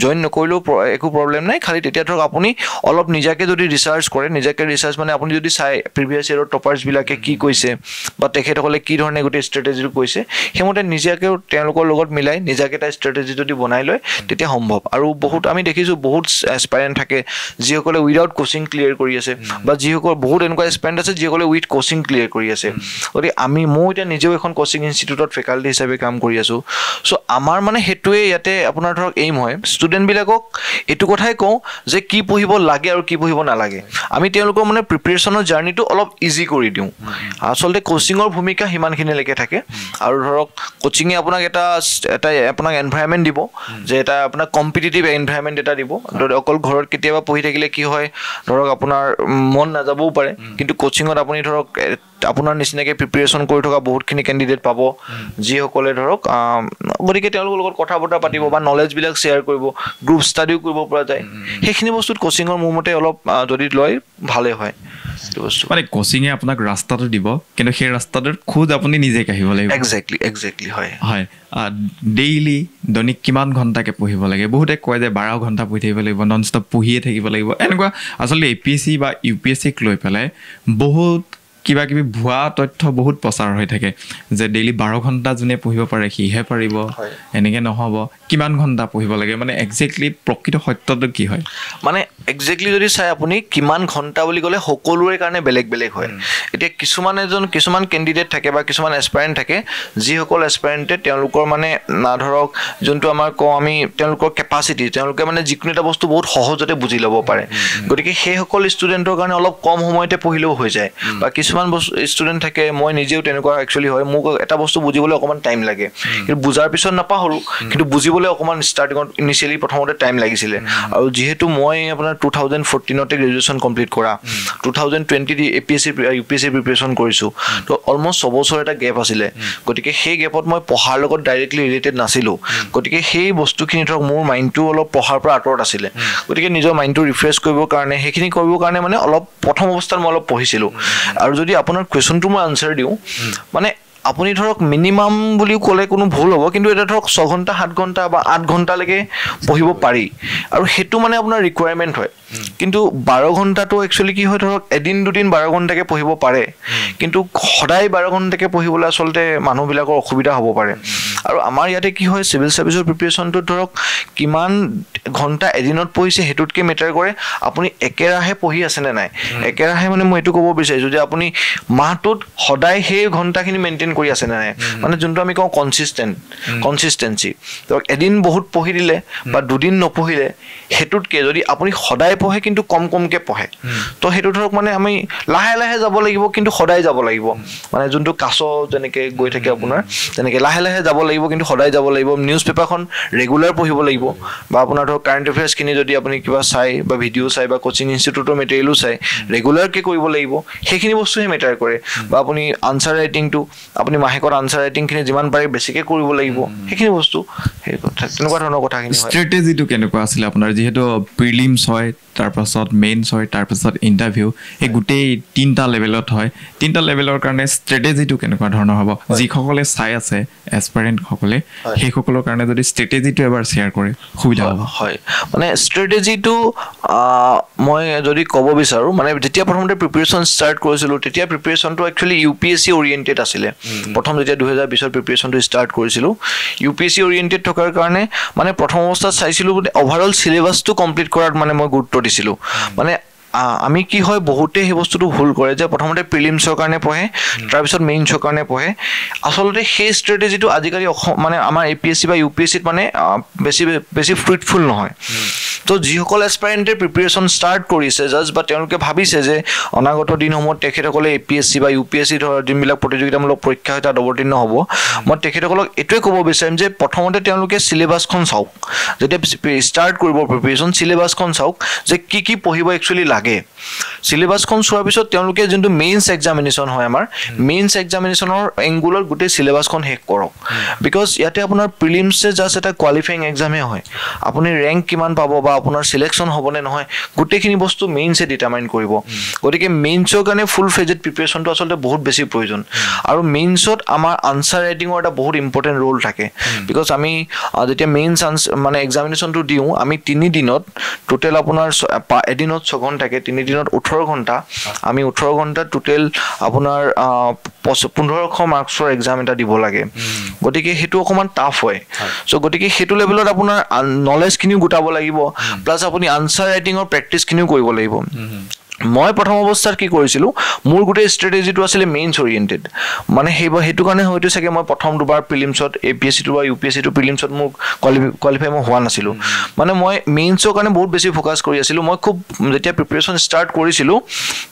জইন নকৰিলেও একো প্ৰব্লেম নাই খালি তেতিয়া ধৰক আপুনি অলপ নিজাকৈ যদি ৰিচাৰ্চ কৰে নিজাকৈ ৰিচাৰ্চ মানে আপুনি যদি চাই প্ৰিভিয়াছ ইয়েৰৰ টপাৰ্ছবিলাকে কি কৈছে বা তেখেতসকলে কি ধৰণে গোটেই ষ্ট্ৰেটেজিটো কৈছে সেইমতে নিজাকেও তেওঁলোকৰ লগত মিলাই নিজাকে এটা ষ্ট্ৰেটেজি যদি বনাই লয় তেতিয়া সম্ভৱ আৰু বহুত আমি দেখিছোঁ বহুত এছপাইৰেণ্ট থাকে যিসকলে উইদাউট কোচিং ক্লিয়াৰ কৰি আছে বা যিসকল বহুত এনেকুৱা এছপাইৰেণ্ট আছে যিসকলে উইথ কোচিং ক্লিয়াৰ কৰি আছে গতিকে মই এতিয়া নিজেও এখন কোচিং ইনষ্টিটিউটত ফেকাল্টি হিচাপে কাম কৰি আছোঁ চ' আমাৰ মানে সেইটোৱে ইয়াতে আপোনাৰ ধৰক এইম হয় ষ্টুডেণ্টবিলাকক এইটো কথাই কওঁ যে কি পঢ়িব লাগে আৰু কি পঢ়িব নালাগে আমি তেওঁলোকৰ মানে প্ৰিপেৰেশ্যনৰ জাৰ্ণিটো অলপ ইজি কৰি দিওঁ আচলতে কোচিঙৰ ভূমিকা সিমানখিনিলৈকে থাকে আৰু ধৰক কোচিঙে আপোনাক এটা আপোনাক এনভাইৰনমেণ্ট দিব যে এটা আপোনাক কম্পিটিটিভ এনভাইৰনমেণ্ট এটা দিব অকল ঘৰত কেতিয়াবা পঢ়ি থাকিলে কি হয় ধৰক আপোনাৰ মন নাযাবও পাৰে কিন্তু কোচিঙত আপুনি ধৰক আপোনাৰ নিচিনাকৈ প্ৰিপেৰেশ্যন কৰি থকা বহুতখিনি কেণ্ডিডেট পাব যিসকলে ধৰক গতিকে তেওঁলোকৰ লগত কথা বতৰা পাতিব বা নলেজবিলাক শ্বেয়াৰ কৰিব গ্ৰুপ ষ্টাডিও কৰিব পৰা যায় সেইখিনি বস্তুত কোচিঙৰ মোৰ মতে অলপ যদি লয় ভালেই হয় মানে কোচিঙে আপোনাক ৰাস্তাটো দিব কিন্তু সেই ৰাস্তাটোৰ খোজ আপুনি নিজে কাঢ়িব লাগিব একজেক্টলি হয় হয় ডেইলি দৈনিক কিমান ঘণ্টাকৈ পঢ়িব লাগে বহুতে কয় যে 12 ঘণ্টা পঢ়ি থাকিব লাগিব নন ষ্টপ পঢ়িয়ে থাকিব লাগিব এনেকুৱা আচলতে APSC বা UPSCক লৈ পেলাই বহুত কিবা কিবি ভুৱা তথ্য বহুত প্ৰচাৰ হৈ থাকে যে ডেইলি 12 ঘণ্টা যোনে পঢ়িব পাৰে সিহে পাৰিব এনেকৈ নহ'ব কিমান ঘণ্টা পঢ়িব লাগে মানে একজেক্টলি প্ৰকৃত সত্যটো কি হয় মানে একজেক্টলি যদি চাই আপুনি কিমান ঘণ্টা বুলি ক'লে সকলোৰে কাৰণে বেলেগ বেলেগ হয় এতিয়া কিছুমান কেণ্ডিডেট থাকে বা কিছুমান এছপাইৰেণ্ট থাকে যিসকল এছপাইৰেণ্টে তেওঁলোকৰ মানে ধৰক যোনটো আমাৰ কওঁ আমি তেওঁলোকৰ কেপাচিটি তেওঁলোকে মানে যিকোনো এটা বস্তু বহুত সহজতে বুজি ল'ব পাৰে গতিকে সেইসকল ষ্টুডেণ্টৰ কাৰণে অলপ কম সময়তে পঢ়িলেও হৈ যায় বা কিছুমান ষ্টুডেণ্ট থাকে মই নিজেও তেনেকুৱা একচুৱেলি হয় মোক এটা বস্তু বুজিবলৈ অকণমান টাইম লাগে কিন্তু বুজাৰ পিছত নাপাহৰোঁ কিন্তু বুজিবলৈ অকণমান ষ্টাৰ্টিঙত ইনিচিয়েলি প্ৰথমতে টাইম লাগিছিলে আৰু যিহেতু মই আপোনাৰ 2014তে গ্ৰেজুৱেশ্যন কমপ্লিট কৰা 2020 APSC UPSC প্ৰিপেৰেশ্যন কৰিছোঁ তো অলমষ্ট 6 বছৰ এটা গেপ আছিলে গতিকে সেই গেপত মই পঢ়াৰ লগত ডাইৰেক্টলি ৰিলেটেড নাছিলোঁ গতিকে সেই বস্তুখিনি ধৰক মোৰ মাইণ্ডটো অলপ পঢ়াৰ পৰা আঁতৰত আছিলে গতিকে নিজৰ মাইণ্ডটো ৰিফ্ৰেছ কৰিবৰ কাৰণে সেইখিনি কৰিবৰ কাৰণে মানে অলপ প্ৰথম অৱস্থাত মই অলপ পঢ়িছিলোঁ আৰু যদি আপোনাৰ কুৱেশ্যনটো মই আনচাৰ দিওঁ মানে আপুনি ধৰক মিনিমাম বুলিও ক'লে কোনো ভুল হ'ব কিন্তু এটা ধৰক 6 ঘণ্টা 7 ঘণ্টা বা 8 ঘণ্টালৈকে পঢ়িব পাৰি আৰু সেইটো মানে আপোনাৰ ৰিকুৱাৰমেণ্ট হয় কিন্তু 12 ঘণ্টাটো একচুৱেলি কি হয় ধৰক এদিন দুদিন 12 ঘণ্টাকৈ পঢ়িব পাৰে কিন্তু সদায় 12 ঘণ্টাকৈ পঢ়িবলৈ আচলতে মানুহবিলাকৰ অসুবিধা হ'ব পাৰে আৰু আমাৰ ইয়াতে কি হয় চিভিল ছাৰ্ভিচৰ প্ৰিপেৰেশ্যনটোত ধৰক কিমান ঘণ্টা এদিনত পঢ়িছে সেইটোতকৈ মেটাৰ কৰে আপুনি একেৰাহে পঢ়ি আছেনে নাই একেৰাহে মানে মই এইটো ক'ব বিচাৰিছোঁ যে আপুনি মাহটোত সদায় সেই ঘণ্টাখিনি মেইনটেইন কৰি আছেনে নাই মানে যোনটো আমি কওঁ কনচিষ্টেঞ্চি ধৰক এদিন বহুত পঢ়ি দিলে বা দুদিন নপঢ়িলে সেইটোতকৈ যদি আপুনি সদায় পঢ়ে কিন্তু কমকৈ পঢ়ে তো সেইটো ধৰক মানে আমি লাহে লাহে যাব লাগিব কিন্তু সদায় যাব লাগিব মানে যোনটো কাছ যেনেকৈ গৈ থাকে আপোনাৰ তেনেকৈ লাহে লাহে যাব লাগিব কিন্তু সদায় যাব লাগিব নিউজ পেপাৰখন ৰেগুলাৰ পঢ়িব লাগিব বা আপোনাৰ ধৰক কাৰেণ্ট এফেয়াৰ্ছখিনি যদি আপুনি কিবা চাই বা ভিডিঅ' চাই বা কোচিং ইনষ্টিটিউটৰ মেটেৰিয়েলো চাই ৰেগুলাৰকৈ কৰিব লাগিব সেইখিনি বস্তুহে মেটাৰ কৰে বা আপুনি আনচাৰ ৰাইটিংটো আপুনি মাহেকত আনচাৰ ৰাইটিংখিনি যিমান পাৰে বেছিকৈ কৰিব লাগিব সেইখিনি বস্তু সেই কথা তেনেকুৱা ধৰণৰ কথাখিনি ষ্ট্ৰেটেজিটো কেনেকুৱা আছিলে আপোনাৰ যিহেতু প্ৰিলিমছ হয় তাৰপাছত মেইনছ হয় তাৰপাছত ইণ্টাৰভিউ এই গোটেই 3টা লেভেলত হয় 3টা লেভেলৰ কাৰণে ষ্ট্ৰেটেজিটো কেনেকুৱা ধৰণৰ হ'ব যিসকলে চাই আছে এছপাইৰেণ্টসকলে সেইসকলৰ কাৰণে যদি ষ্ট্ৰেটেজিটো এবাৰ শ্বেয়াৰ কৰে সুবিধা হ'ব হয় মানে ষ্ট্ৰেটেজিটো মই যদি ক'ব বিচাৰোঁ মানে যেতিয়া প্ৰথমতে প্ৰিপেৰেশ্যন ষ্টাৰ্ট কৰিছিলোঁ তেতিয়া প্ৰিপেৰেশ্যনটো একচুৱেলি UPSC অৰিয়েণ্টেড আছিলে প্ৰথম যেতিয়া 2020ৰ প্ৰিপেৰেশ্যনটো ষ্টাৰ্ট কৰিছিলোঁ UPSC অৰিয়েণ্টেড থকাৰ কাৰণে মানে প্ৰথম অৱস্থাত চাইছিলোঁ অভাৰঅল চিলেবাছটো কমপ্লিট কৰাত মানে মই গুৰুত্ব দিছিলোঁ মানে আমি কি হয় বহুতে সেই বস্তুটো ভুল কৰে যে প্ৰথমতে প্ৰিলিমছৰ কাৰণে পঢ়ে তাৰপিছত মেইনছৰ কাৰণে পঢ়ে আচলতে সেই ষ্ট্ৰেটেজিটো আজিকালি মানে আমাৰ APSC বা UPSCত মানে বেছি ফ্ৰুইটফুল নহয় তো যিসকল এছপাইৰেণ্টে প্ৰিপেৰেশ্যন ষ্টাৰ্ট কৰিছে জাষ্ট বা তেওঁলোকে ভাবিছে যে অনাগত দিনসমূহত তেখেতসকলে APSC বা UPSC ধৰ যোনবিলাক প্ৰতিযোগিতামূলক পৰীক্ষা হয় তাত অৱতীৰ্ণ হ'ব মই তেখেতসকলক এইটোৱে ক'ব বিচাৰিম যে প্ৰথমতে তেওঁলোকে চিলেবাছখন চাওক যেতিয়া ষ্টাৰ্ট কৰিব প্ৰিপেৰেশ্যন চিলেবাছখন চাওক যে কি পঢ়িব একচুৱেলি লাগে চিলেবাছখন চোৱাৰ পিছত তেওঁলোকে যোনটো মেইনছ এক্সামিনেশ্যন হয় আমাৰ মেইনছ এক্সামিনেশ্যনৰ এংগুলত গোটেই চিলেবাছখন শেষ কৰক বিকজ ইয়াতে আপোনাৰ প্ৰিলিমছে জাষ্ট এটা কোৱালিফাইং এক্সামহে হয় আপুনি ৰেংক কিমান পাব বা আপোনাৰ সিলেকশন হ'বনে নহয় গোটেইখিনি বস্তু মেইনছে ডিটাৰমাইন কৰিব গতিকে মেইনছৰ কাৰণে ফুল ফেজেড প্ৰিপাৰেচনটো আচলতে বহুত বেছি প্ৰয়োজন আৰু মেইনছত আমাৰ আনসাৰ ৰাইটিঙৰ এটা বহুত ইম্পৰ্টেণ্ট ৰোল থাকে বিকজ আমি যেতিয়া মেইনছ মানে এক্সামিনেশ্যনটো দিওঁ আমি 3 দিনত টোটেল আপোনাৰ এদিনত 6 ঘণ্টা থাকে 3 দিনত 18 ঘণ্টা আমি 18 ঘণ্টা টোটেল আপোনাৰ 1500 মাৰ্কছৰ এক্সাম এটা দিব লাগে গতিকে হেতু অকমান টাফ হয় সো গতিকে হেতু লেভেলত আপোনাৰ নলেজ খিনিও গোটাব লাগিব প্লাস আপুনি আনসাৰ ৰাইটিঙৰ প্ৰেক্টিছ খিনিও কৰিব লাগিব মই প্ৰথম অৱস্থাত কি কৰিছিলো মোৰ গোটেই ষ্ট্ৰেটেজিটো আছিল মেইনছ ওৰিয়েন্টেড মানে হেতু কাৰণে হয়তো চাগে মই প্ৰথম দুবাৰ প্ৰিলিমছত এপিএসসি টু বা ইউপিএসসি টু প্ৰিলিমছত মোক কোৱালিফাই মই হোৱা নাছিলো মানে মই মেইনছৰ কাৰণে বহুত বেছি ফোকাস কৰি আছিলো মই খুব যেতিয়া প্ৰিপাৰেচন ষ্টাৰ্ট কৰিছিলো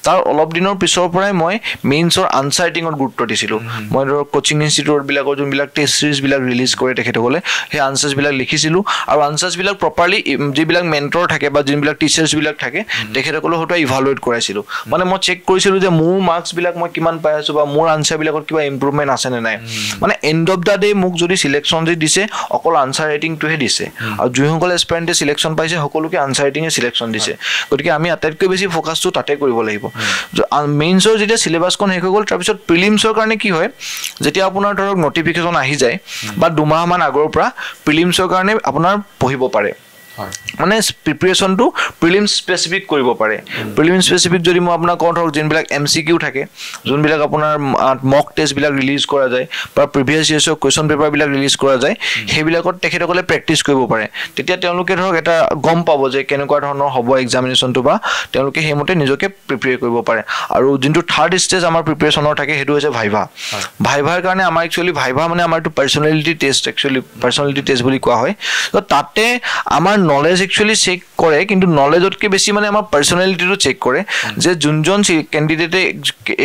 তাৰ অলপ দিনৰ পিছৰ পৰাই মই মেইনছৰ আনসাৰ ৰাইটিঙত গুৰুত্ব দিছিলো মই ধৰ কোচিং ইনষ্টিটিউট বিলাকৰ যোনবিলাক টেষ্ট সিৰিজ বিলাক ৰিলিজ কৰে তেখেতসকলে সেই আনসাৰ্স বিলাক লিখিছিলো আৰু আনসাৰ্স বিলাক প্ৰপাৰলি যিবিলাক মেন্টৰ থাকে বা যিবিলাক টিচাৰ্স বিলাক থাকে তেখেতসকলে হয়তো ইভালুৱেট কৰাইছিলো মানে মই চেক কৰিছিলো যে মোৰ মাৰ্কস বিলাক মই কিমান পাই আছো বা মোৰ আনসাৰ বিলাকত কিবা ইমপ্ৰুভমেন্ট আছে নে নাই মানে এন্ড অফ দা ডে মোক যদি সিলেকশন দি দিছে অকল আনসাৰ ৰাইটিংটোহে দিছে আৰু জুইসকল এস্পিৰেন্টে সিলেকশন পাইছে সকলোকে আনসাৰ ৰাইটিংয়ে সিলেকশন দিছে গতিকে আমি আটাইতকৈ বেছি ফোকাসটো তাতে কৰিব লাগিব মেইনছৰ যেতিয়া সিলেবাসখন শেষ হৈ গ'ল তাৰ পিছত প্ৰিলিমছৰ কাৰণে কি হয় যেতিয়া আপোনাৰ ধৰক নটিফিকেশন আহি যায় বা দুমাহ মান আগৰ পৰা প্ৰিলিমছৰ কাৰণে আপোনাৰ পঢ়িব পাৰে মানে প্ৰিপাৰেচনটো প্ৰিলিম স্পেসিফিক কৰিব পাৰে প্ৰিলিম স্পেসিফিক যদি মই আপোনাক কওঁ ধৰক যোনবিলাক এমসিকিউ থাকে যোনবিলাক আপোনাৰ মক টেষ্ট বিলাক ৰিলিজ কৰা যায় বা প্ৰিভিয়াস ইয়াৰ্ছৰ কোৱেশ্চন পেপাৰ বিলাক ৰিলিজ কৰা যায় সেইবিলাকত তেখেতসকলে প্ৰেক্টিছ কৰিব পাৰে তেতিয়া তেওঁলোকে ধৰক এটা গম পাব যে কেনেকুৱা ধৰণৰ হ'ব এক্সামিনেশ্যনটো বা তেওঁলোকে সেইমতে নিজকে প্ৰিপেয়াৰ কৰিব পাৰে আৰু যোনটো থাৰ্ড ষ্টেজ আমাৰ প্ৰিপাৰেচনৰ থাকে সেইটো হৈছে ভাইভা ভাইভাৰ কাৰণে আমাৰ একচুৱেলি ভাইভা মানে আমাৰটো পাৰ্সোনালিটি টেষ্ট একচুৱেলি পাৰ্সোনালিটি টেষ্ট বুলি কোৱা হয় তো তাতে আমাৰ নলেজ একচুৱেলি চেক কৰে কিন্তু নলেজতকৈ বেছি মানে আমাৰ পাৰ্সোনালিটিটো চেক কৰে যে যোনজন ক্যান্ডিডেটে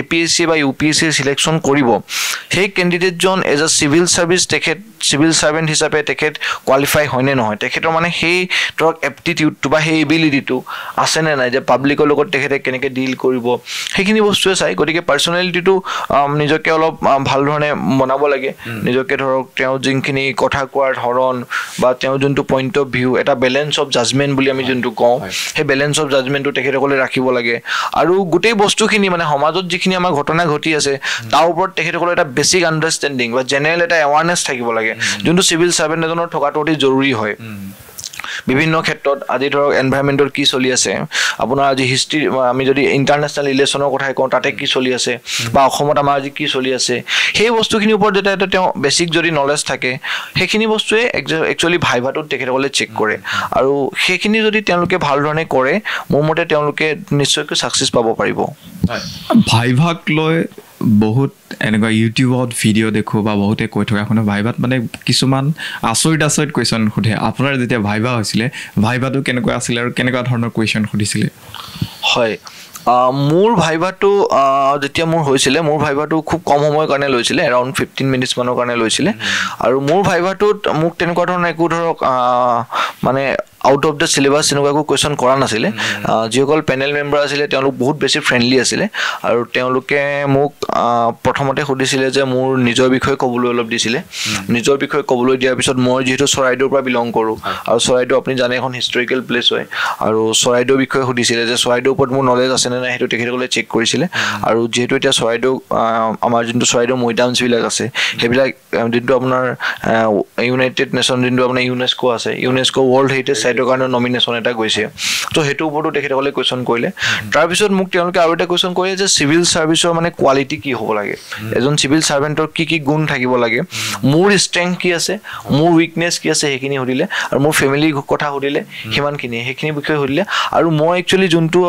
এপিএসসি বা ইউপিএসসি সিলেকশন কৰিব সেই ক্যান্ডিডেটজন এজ আ সিভিল সাৰ্ভিস তেখেত সিভিল সাৰ্ভেন্ট হিচাপে তেখেত কোৱালিফাই হয়নে নহয় তেখেতৰ মানে সেই ধৰক এপ্টিটিউডটো বা সেই এবিলিটিটো আছে নে নাই যে পাব্লিকৰ লগত তেখেতে কেনেকৈ ডিল কৰিব সেইখিনি বস্তুৱে চাই গতিকে পাৰ্সোনালিটিটো নিজকে অলপ ভাল ধৰণে বনাব লাগে নিজকে ধৰক তেওঁ যিখিনি কথা কোৱাৰ ধৰণ বা তেওঁ যোনটো পইণ্ট অফ ভিউ এটা বেলেন্স অফ জাজমেন্ট বুলি আমি যোনটো কওঁ সেই বেলেন্স অফ জাজমেন্টটো তেখেতসকলে ৰাখিব লাগে আৰু গোটেই বস্তুখিনি মানে সমাজত যিখিনি আমাৰ ঘটনা ঘটি আছে তাৰ ওপৰত তেখেতসকলৰ এটা বেসিক আন্ডাৰষ্টেণ্ডিং বা জেনেৰেল এটা এৱাৰনেছ থাকিব লাগে যোনটো সিভিল সাৰ্ভেন্ট এজনৰ থকাটো অতি জৰুৰী হয় বিভিন্ন ক্ষেত্ৰত আজি ধৰক এনভাইৰনমেন্টৰ কি চলি আছে আপোনাৰ আজি হিষ্ট্ৰি আমি যদি ইন্টাৰনেশ্যনেল ৰিলেচনৰ কথা কওঁ তাতে কি চলি আছে বা অসমত আমাৰ আজি কি চলি আছে সেই বস্তুখিনিৰ ওপৰত যেতিয়া এটা তেওঁ বেসিক যদি নলেজ থাকে সেইখিনি বস্তুৱে একচুৱেলি ভাইভাটোত তেখেতসকলে চেক কৰে আৰু সেইখিনি যদি তেওঁলোকে ভাল ধৰণে কৰে মোৰ মতে তেওঁলোকে নিশ্চয়কৈ সাকসেস পাব পাৰিব ভাইভাক লৈ বহুত এনেকুৱা ইউটিউবত ভিডিঅ' দেখোঁ বা বহুতে কৈ থকা শুনো ভাইভাত মানে কিছুমান আচৰিত কুৱেশ্যন সোধে আপোনাৰ যেতিয়া ভাইভা হৈছিলে ভাইভাটো কেনেকুৱা আছিলে আৰু কেনেকুৱা ধৰণৰ কুৱেশ্যন সুধিছিলে হয় মোৰ ভাইভাটো যেতিয়া মোৰ হৈছিলে মোৰ ভাইভাটো খুব কম সময়ৰ কাৰণে লৈছিলে এৰাউণ্ড 15 মিনিটছ মানৰ কাৰণে লৈছিলে আৰু মোৰ ভাইভাটোত মোক তেনেকুৱা ধৰণৰ একো ধৰক মানে আউট অফ দ্য সিলেবাস এনেকুৱা একো কুৱেশ্যন কৰা নাছিলে যিসকল পেনেল মেম্বাৰ আছিলে তেওঁলোক বহুত বেছি ফ্ৰেণ্ডলি আছিলে আৰু তেওঁলোকে মোক প্ৰথমতে সুধিছিলে যে মোৰ নিজৰ বিষয়ে ক'বলৈ অলপ দিছিলে নিজৰ বিষয়ে ক'বলৈ দিয়াৰ পিছত মই যিহেতু চৰাইদেউৰ পৰা বিলং কৰোঁ আৰু চৰাইদেউ আপুনি জানে এখন হিষ্টৰিকেল প্লেচ হয় আৰু চৰাইদেউৰ বিষয়ে সুধিছিলে যে চৰাইদেউৰ ওপৰত মোৰ নলেজ আছে নে নাই সেইটো তেখেতসকলে চেক কৰিছিলে আৰু যিহেতু এতিয়া চৰাইদেউ আমাৰ যোনটো চৰাইদেউ মৈদামছবিলাক আছে সেইবিলাক যোনটো আপোনাৰ ইউনাইটেড নেশ্যন যোনটো আপোনাৰ ইউনেস্কো আছে ইউনেস্কো ৱৰ্ল্ড হেৰিটেজ সাইটৰ কাৰণে নমিনেশ্যন এটা গৈছে তো সেইটো ওপৰতো তেখেতসকলে কুৱেশ্যন কৰিলে তাৰপিছত মোক তেওঁলোকে আৰু এটা কুৱেশ্যন কৰিলে যে চিভিল ছাৰ্ভিচৰ মানে কোৱালিটি কি হ'ব লাগে এজন চিভিল ছাৰ্ভেণ্টৰ কি গুণ থাকিব লাগে মোৰ ষ্ট্ৰেংথ কি আছে মোৰ উইকনেছ কি আছে সেইখিনি সুধিলে আৰু মোৰ ফেমিলিৰ কথা সুধিলে সিমানখিনি সেইখিনি বিষয়ে সুধিলে আৰু মই একচুৱেলি যোনটো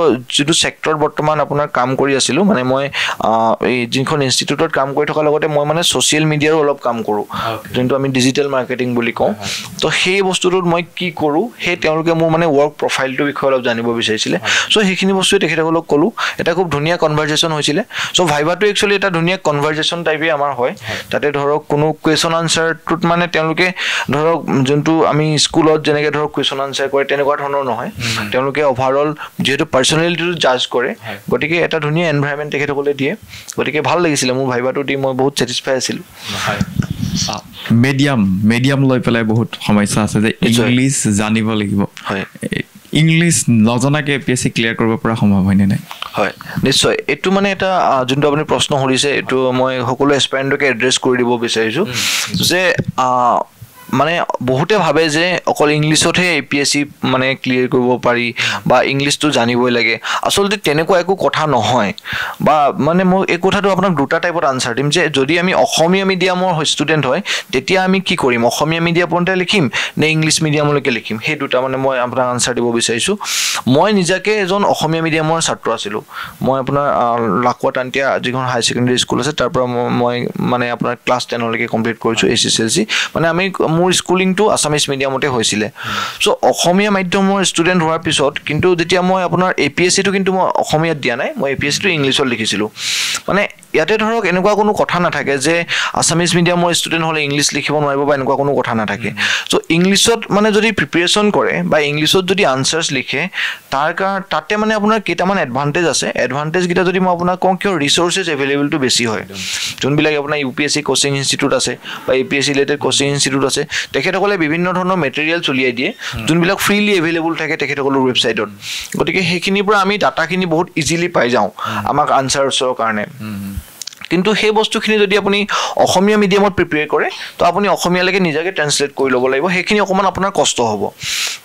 ছেক্টৰত বৰ্তমান আপোনাৰ কাম কৰি আছিলোঁ মানে মই এই যিখন ইনষ্টিটিউটত কাম কৰি থকাৰ লগতে মই মানে ছ'চিয়েল মিডিয়াৰো অলপ কাম কৰোঁ যোনটো আমি ডিজিটেল মাৰ্কেটিং বুলি কওঁ তো সেই বস্তুটোত মই কি কৰোঁ সেই তেওঁলোকে মোৰ মানে ৱৰ্ক প্ৰফাইলটোৰ বিষয়ে অলপ জানিব বিচাৰিছিলে চ' সেইখিনি বস্তুৱে তেখেতসকলক ক'লোঁ এটা খুব ধুনীয়া কনভাৰচেশ্যন হৈছিলে চ' ভাইভাটো একচুৱেলি এটা ধুনীয়া কনভাৰচেশ্যন টাইপেই আমাৰ হয় তাতে ধৰক কোনো কুৱেশ্যন আনচাৰটোত মানে তেওঁলোকে ধৰক যোনটো আমি স্কুলত যেনেকৈ ধৰক কুৱেশ্যন আনচাৰ কৰে তেনেকুৱা ধৰণৰ নহয় তেওঁলোকে অভাৰঅল যিহেতু পাৰ্চনেলিটিটো জাজ কৰে গতিকে এটা ধুনীয়া এনভাইৰনমেণ্ট তেখেতসকলে দিয়ে গতিকে ভাল লাগিছিলে মোৰ ভাইভাটো দি মই বহুত ছেটিছফাই আছিলোঁ মিডিয়াম লৈ পেলাই বহুত সমস্যা আছে যে ইংলিছ জানিব লাগিব হয় ইংলিছ নজনাকৈ APSC ক্লিয়াৰ কৰিব পৰা সম্ভৱ হয়নে নাই? হয় নিশ্চয় এইটো মানে এটা যোনটো আপুনি প্ৰশ্ন সুধিছে এইটো মই সকলো এছপাইৰেণ্টকে এড্ৰেছ কৰি দিব বিচাৰিছোঁ যে মানে বহুতে ভাবে যে অকল ইংলিছতহে APSC মানে ক্লিয়াৰ কৰিব পাৰি বা ইংলিছটো জানিবই লাগে আচলতে তেনেকুৱা একো কথা নহয় বা মানে মই এই কথাটো আপোনাক দুটা টাইপত আনচাৰ দিম যে যদি আমি অসমীয়া মিডিয়ামৰ ষ্টুডেণ্ট হয় তেতিয়া আমি কি কৰিম অসমীয়া মিডিয়ামতে লিখিম নে ইংলিছ মিডিয়ামলৈকে লিখিম সেই দুটা মানে মই আপোনাক আনচাৰ দিব বিচাৰিছোঁ মই নিজাকে এজন অসমীয়া মিডিয়ামৰ ছাত্ৰ আছিলোঁ মই আপোনাৰ লাকুৱা টান্তিয়া যিখন হাই ছেকেণ্ডেৰী স্কুল আছে তাৰ পৰা মই মানে আপোনাৰ ক্লাছ 10লৈকে কমপ্লিট কৰিছোঁ SSLC মানে আমি মোৰ স্কুলিংটো আছামিজ মিডিয়ামতে হৈছিলে চ' অসমীয়া মাধ্যমৰ ষ্টুডেণ্ট হোৱাৰ পিছত কিন্তু যেতিয়া মই আপোনাৰ APSCটো কিন্তু মই অসমীয়াত দিয়া নাই মই APSCটো ইংলিছত লিখিছিলোঁ মানে ইয়াতে ধৰক এনেকুৱা কোনো কথা নাথাকে যে আছামিজ মিডিয়ামৰ ষ্টুডেণ্ট হ'লে ইংলিছ লিখিব নোৱাৰিব বা এনেকুৱা কোনো কথা নাথাকে চ' ইংলিছত মানে যদি প্ৰিপেৰেশ্যন কৰে বা ইংলিছত যদি আনচাৰ্ছ লিখে তাতে মানে আপোনাৰ কেইটামান এডভান্টেজ আছে এডভান্টেজকেইটা যদি মই আপোনাক কওঁ কিয় ৰিচোৰ্চেছ এভেইলেবলটো বেছি হয় যোনবিলাক আপোনাৰ UPSC কোচিং ইনষ্টিটিউট আছে বা APSC ৰিলেটেড কোচিং ইনষ্টিটিউট আছে তেখেতসকলে বিভিন্ন ধৰণৰ মেটেৰিয়েল উলিয়াই দিয়ে যোনবিলাক ফ্ৰীলি এভেইলেবল থাকে তেখেতসকলৰ ৱেবছাইটত গতিকে সেইখিনিৰ পৰা আমি ডাটাখিনি বহুত ইজিলি পাই যাওঁ আমাক আনচাৰ্ছৰ কাৰণে কিন্তু সেই বস্তুখিনি যদি আপুনি অসমীয়া মিডিয়ামত প্ৰিপেয়াৰ কৰে তো আপুনি অসমীয়ালৈকে নিজাকে ট্ৰান্সলেট কৰি ল'ব লাগিব সেইখিনি অকণমান আপোনাৰ কষ্ট হ'ব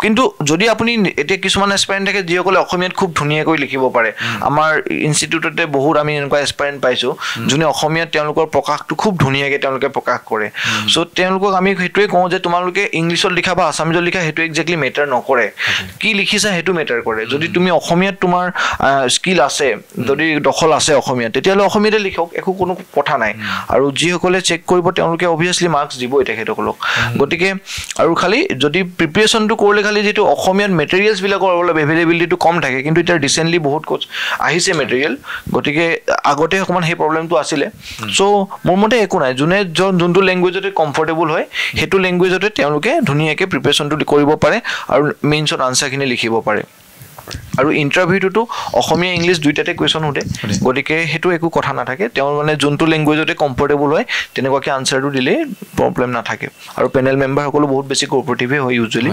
কিন্তু যদি আপুনি এতিয়া কিছুমান এছপাইৰেণ্ট থাকে যিসকলে অসমীয়াত খুব ধুনীয়াকৈ লিখিব পাৰে আমাৰ ইনষ্টিটিউটতে বহুত আমি এনেকুৱা এছপাইৰেণ্ট পাইছোঁ যোনে অসমীয়াত তেওঁলোকৰ প্ৰকাশটো খুব ধুনীয়াকৈ তেওঁলোকে প্ৰকাশ কৰে চ' তেওঁলোকক আমি সেইটোৱে কওঁ যে তোমালোকে ইংলিছত লিখা বা আছামিজত লিখা সেইটো একজেক্টলি মেটাৰ নকৰে কি লিখিছা সেইটো মেটাৰ কৰে যদি তুমি অসমীয়াত তোমাৰ স্কিল আছে যদি দখল আছে অসমীয়াত তেতিয়াহ'লে অসমীয়াতে লিখক একো কোনো কথা নাই আৰু যিসকলে চেক কৰিব তেওঁলোকে অবভিয়াছলি মাৰ্কছ দিবই তেখেতসকলক গতিকে আৰু খালি যদি প্ৰিপেৰেশ্যনটো কৰিলে খালি যিটো অসমীয়াত মেটেৰিয়েলছবিলাকৰ অলপ এভেইলেবিলিটিটো কম থাকে কিন্তু এতিয়া ৰিচেণ্টলি বহুত আহিছে মেটেৰিয়েল গতিকে আগতে অকণমান সেই প্ৰব্লেমটো আছিলে চ' মোৰ মতে একো নাই যোনে যোনটো লেংগুৱেজতে কমফৰ্টেবল হয় সেইটো লেংগুৱেজতে তেওঁলোকে ধুনীয়াকৈ প্ৰিপেৰেশ্যনটো কৰিব পাৰে আৰু মেইনছত আনচাৰখিনি লিখিব পাৰে আৰু ইণ্টাৰভিউটোতো অসমীয়া ইংলিছ দুইটাতে কুৱেশ্যন সোধে গতিকে সেইটো একো কথা নাথাকে তেওঁ মানে যোনটো লেংগুৱেজতে কমফৰ্টেবল হয় তেনেকুৱাকৈ আনচাৰটো দিলেই প্ৰব্লেম নাথাকে আৰু পেনেল মেম্বাৰসকলো বহুত বেছি কোঅপাৰেটিভে হয় ইউজুৱেলি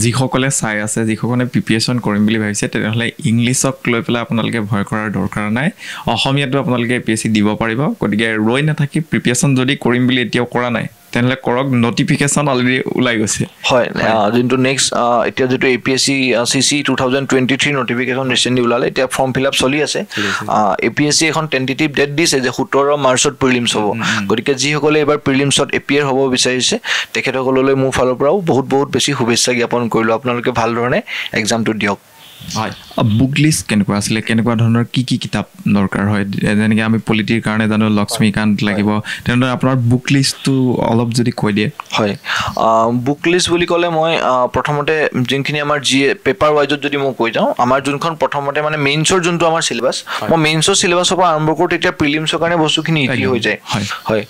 যিসকলে চাই আছে যিসকলে প্ৰিপেৰেশ্যন কৰিম বুলি ভাবিছে তেনেহ'লে ইংলিছক লৈ পেলাই আপোনালোকে ভয় কৰাৰ দৰকাৰ নাই অসমীয়াটো আপোনালোকে APSC দিব পাৰিব গতিকে ৰৈ নাথাকি প্ৰিপেৰেশ্যন যদি কৰিম বুলি এতিয়াও কৰা নাই তেনেহ'লে কৰক নটিফিকেশ্যন অলৰেডি ওলাই গৈছে হয় যোনটো নেক্সট এতিয়া যিটো APSC CC 2023 নটিফিকেশ্যন ৰিচেণ্টলি ওলালে এতিয়া ফৰ্ম ফিল আপ চলি আছে APSC এখন টেণ্টেটিভ ডেট দিছে যে 17 মাৰ্চত প্ৰিলিমছ হ'ব গতিকে যিসকলে এইবাৰ প্ৰিলিমছত এপিয়াৰ হ'ব বিচাৰিছে তেখেতসকললৈ মোৰ ফালৰ পৰাও বহুত বহুত বেছি শুভেচ্ছা জ্ঞাপন কৰিলোঁ আপোনালোকে ভাল ধৰণে এক্সামটো দিয়ক হয় বুক লিষ্ট কেনেকুৱা আছিলে কেনেকুৱা ধৰণৰ কি কিতাপ দৰকাৰ হয় যেনেকৈ আমি পলিটিৰ কাৰণে জানো লক্ষ্মীকান্ত লাগিব তেনেদৰে আপোনাৰ বুক লিষ্টটো অলপ যদি কৈ দিয়ে হয় বুক লিষ্ট বুলি ক'লে মই প্ৰথমতে যোনখিনি আমাৰ পেপাৰ ৱাইজত যদি মই কৈ যাওঁ আমাৰ যোনখন প্ৰথমতে মানে মেইনছৰ যোনটো আমাৰ চিলেবাছ মই মেইনছৰ চিলেবাছৰ পৰা আৰম্ভ কৰোঁ তেতিয়া প্ৰিলিমছৰ কাৰণে বস্তুখিনি ইজি হৈ যায় হয়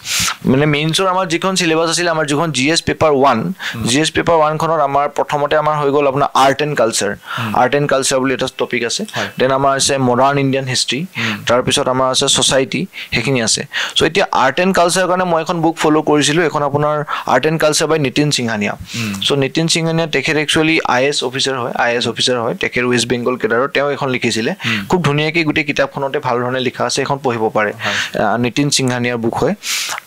মানে মেইনছৰ আমাৰ যিখন চিলেবাছ আছিলে আমাৰ যিখন GS পেপাৰ 1 খনত আমাৰ প্ৰথমতে আমাৰ হৈ গ'ল আপোনাৰ আৰ্ট এণ্ড কালচাৰ বুলি এটা টপিক আছে দেন আমাৰ আছে মডাৰ্ণ ইণ্ডিয়ান হিষ্ট্ৰী তাৰপিছত আমাৰ আছে ছ'চাইটি সেইখিনি আছে চ' এতিয়া আৰ্ট এণ্ড কালচাৰৰ কাৰণে মই এখন বুক ফ'ল' কৰিছিলোঁ এখন আপোনাৰ আৰ্ট এণ্ড কালচাৰ বাই নিতিন সিংহানিয়া চ' নিতিন সিংহানিয়া তেখেত একচুৱেলি IAS অফিচাৰ হয় তেখেত ৱেষ্ট বেংগল কেডাৰৰ তেওঁ এখন লিখিছিলে খুব ধুনীয়াকৈ গোটেই কিতাপখনতে ভাল ধৰণে লিখা আছে এখন পঢ়িব পাৰে নিতিন সিংহানিয়াৰ বুক হয়